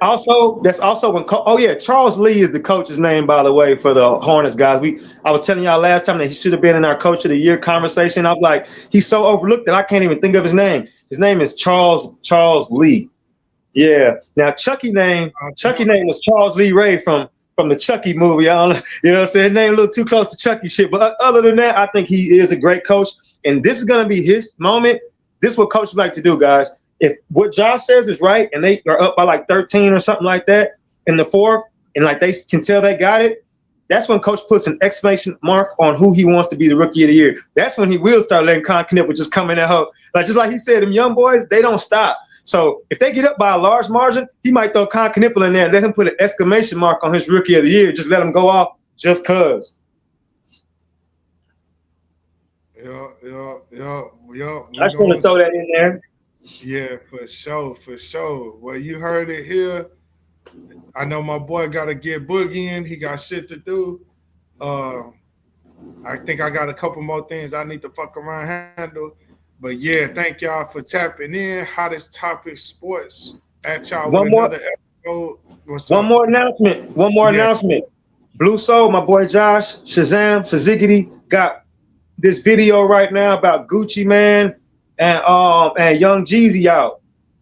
also when Charles Lee is the coach's name, by the way, for the Hornets guys. I was telling y'all last time that he should have been in our Coach of the Year conversation. I'm like, he's so overlooked that I can't even think of his name. His name is Charles Lee. Yeah. Now Chucky name was Charles Lee Ray from the Chucky movie. I don't know, what I'm saying? His name a little too close to Chucky shit. But other than that, I think he is a great coach. And this is gonna be his moment. This is what coaches like to do, guys. if what Josh says is right and they are up by like 13 or something like that in the fourth, and like they can tell they got it, that's when coach puts an exclamation mark on who he wants to be the rookie of the year. That's when he will start letting Con Knippel just come in and help. Like just like he said, them young boys, they don't stop. So if they get up by a large margin, he might throw Con Knippel in there and let him put an exclamation mark on his rookie of the year. Just let him go off just cause. Yeah. I just want to throw that in there. Yeah, for sure. Well, you heard it here. I know my boy got to get Boogie in. He got shit to do. I think I got a couple more things I need to fuck around handle. But yeah, thank y'all for tapping in. Hottest Topic Sports at y'all with another episode. One more announcement. Blue Soul, my boy Josh, Shazam, Shaziggity got this video right now about Gucci Mane and Young Jeezy out.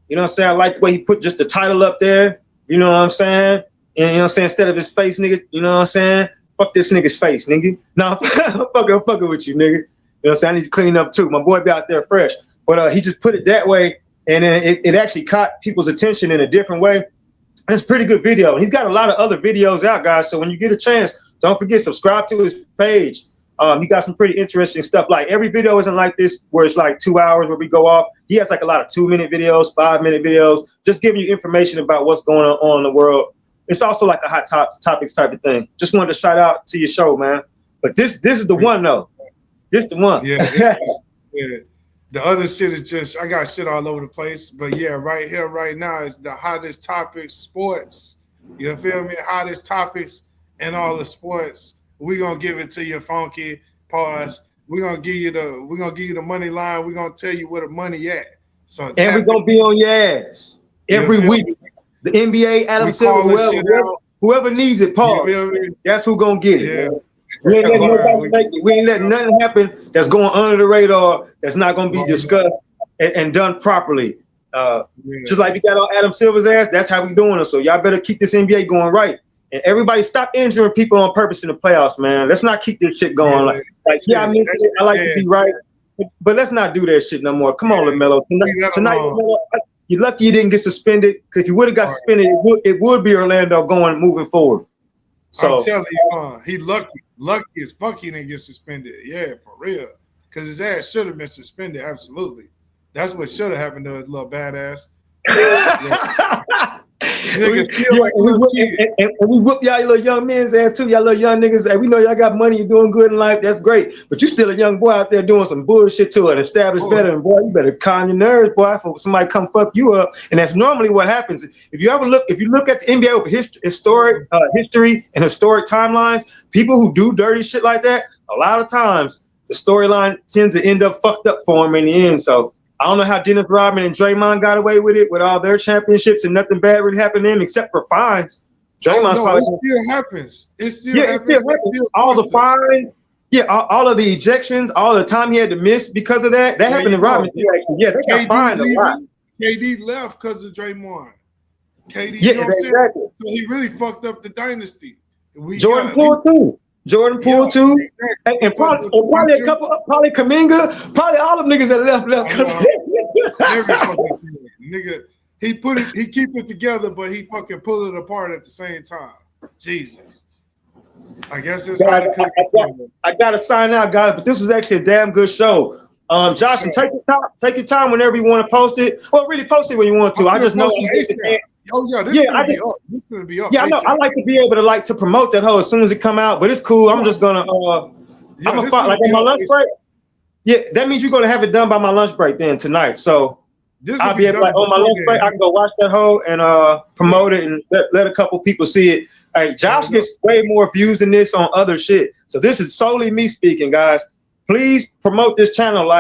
You know what I'm saying? I like the way he put just the title up there. You know what I'm saying? And you know what I'm saying? Instead of his face, nigga, you know what I'm saying? Fuck this nigga's face, nigga. Nah, I'm fucking with you, nigga. You know what I'm saying? I need to clean up too. My boy be out there fresh. But he just put it that way, and then it actually caught people's attention in a different way. And it's a pretty good video. He's got a lot of other videos out, guys. So when you get a chance, don't forget, subscribe to his page. You got some pretty interesting stuff. Like every video isn't like this, where it's like 2 hours where we go off. He has like a lot of 2-minute videos, 5-minute videos, just giving you information about what's going on in the world. It's also like a hot topics type of thing. Just wanted to shout out to your show, man. But this is the one though. This the one. Yeah. The other shit is just, I got shit all over the place. But yeah, right here, right now is the Hottest Topics Sports. You feel me? Hottest topics in all the sports. We're gonna give it to you, funky. Pause. We're gonna give you the money line. We're gonna tell you where the money at. So and we're gonna be on your ass every week. The NBA, Adam Silver, whoever needs it, pause. That's who gonna get it. Yeah. We ain't letting nobody make it. We ain't letting nothing happen that's going under the radar, that's not going to be discussed and done properly. Just like we got on Adam Silver's ass, that's how we doing it. So y'all better keep this NBA going right. And everybody stop injuring people on purpose in the playoffs, man. Let's not keep this shit going. I like to be right, but let's not do that shit no more. Come on, LaMelo. Tonight, you're lucky you didn't get suspended, because if you would have got suspended, it would be Orlando moving forward. So I'm telling you, he lucky as fuck he didn't get suspended. Yeah, for real. Because his ass should have been suspended. Absolutely. That's what should have happened to his little badass. And we whoop y'all little young men's ass too. Y'all little young niggas. Hey, we know y'all got money. You're doing good in life. That's great. But you still a young boy out there doing some bullshit to an established veteran. Boy, you better calm your nerves, boy, for somebody come fuck you up. And that's normally what happens. If you look at the NBA with historic history and historic timelines, people who do dirty shit like that, a lot of times the storyline tends to end up fucked up for them in the end. So I don't know how Dennis Rodman and Draymond got away with it with all their championships and nothing bad really happened to them except for fines. Draymond's probably. It still happens. It still happens. All the fines, all of the ejections, all the time he had to miss because of that. That happened to Rodman. Yeah, they got fined a lot. KD left because of Draymond. KD, exactly. So he really fucked up the dynasty. Jordan Poole too. Exactly. And probably a couple, probably Kuminga, probably all the niggas that left. Every fucking nigga, he keep it together, but he fucking pull it apart at the same time. Jesus. I guess it's I gotta sign out, guys, but this was actually a damn good show. Josh, take your time whenever you want to post it. Well, really post it when you want to. I just know. This is gonna be up. Yeah, I know. I like to be able to promote that hoe as soon as it come out, but it's cool. I'm just gonna on my lunch break. Yeah, that means you're gonna have it done by my lunch break then tonight. So I'll be able on my lunch break. I can go watch that hoe and promote it and let a couple people see it. Hey, Josh gets way more views than this on other shit. So this is solely me speaking, guys. Please promote this channel,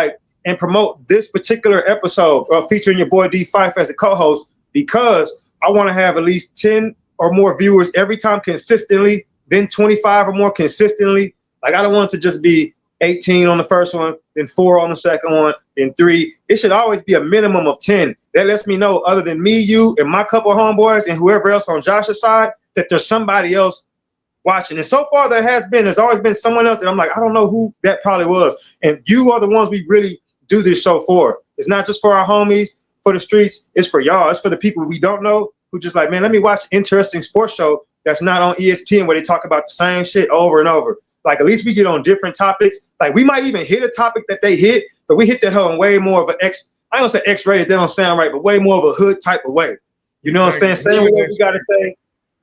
and promote this particular episode featuring your boy D Fife as a co-host, because I want to have at least 10 or more viewers every time consistently, then 25 or more consistently. Like, I don't want it to just be 18 on the first one, then 4 on the second one, then 3. It should always be a minimum of 10. That lets me know, other than me, you, and my couple of homeboys and whoever else on Josh's side, that there's somebody else watching. And so far there's always been someone else that I'm like, I don't know who that probably was. And you are the ones we really do this show for. It's not just for our homies. for the streets. It's for y'all. It's for the people we don't know who just like, man, let me watch interesting sports show that's not on ESPN where they talk about the same shit over and over. Like, at least we get on different topics. Like, we might even hit a topic that they hit, but we hit that hoe in way more of an I don't say X-rated, that don't sound right, but way more of a hood type of way. You know what I'm saying? Same way we got to say.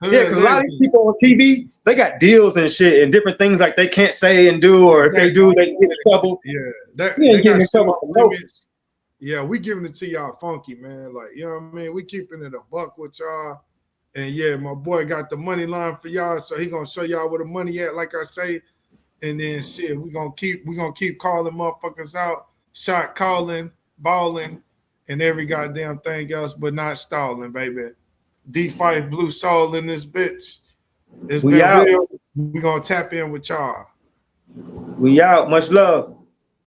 Yeah, because a lot of these people on TV, they got deals and shit and different things like they can't say and do, or if they do, they get in trouble. Yeah, they get in trouble for no. Yeah, we giving it to y'all funky, man. Like, you know what I mean? We keeping it a buck with y'all. And yeah, my boy got the money line for y'all, so he gonna show y'all where the money at, like I say. And then shit, we gonna keep calling motherfuckers out, shot calling, balling, and every goddamn thing else, but not stalling, baby. D5 Blue Soul in this bitch. It's been real. We gonna tap in with y'all. We out. Much love.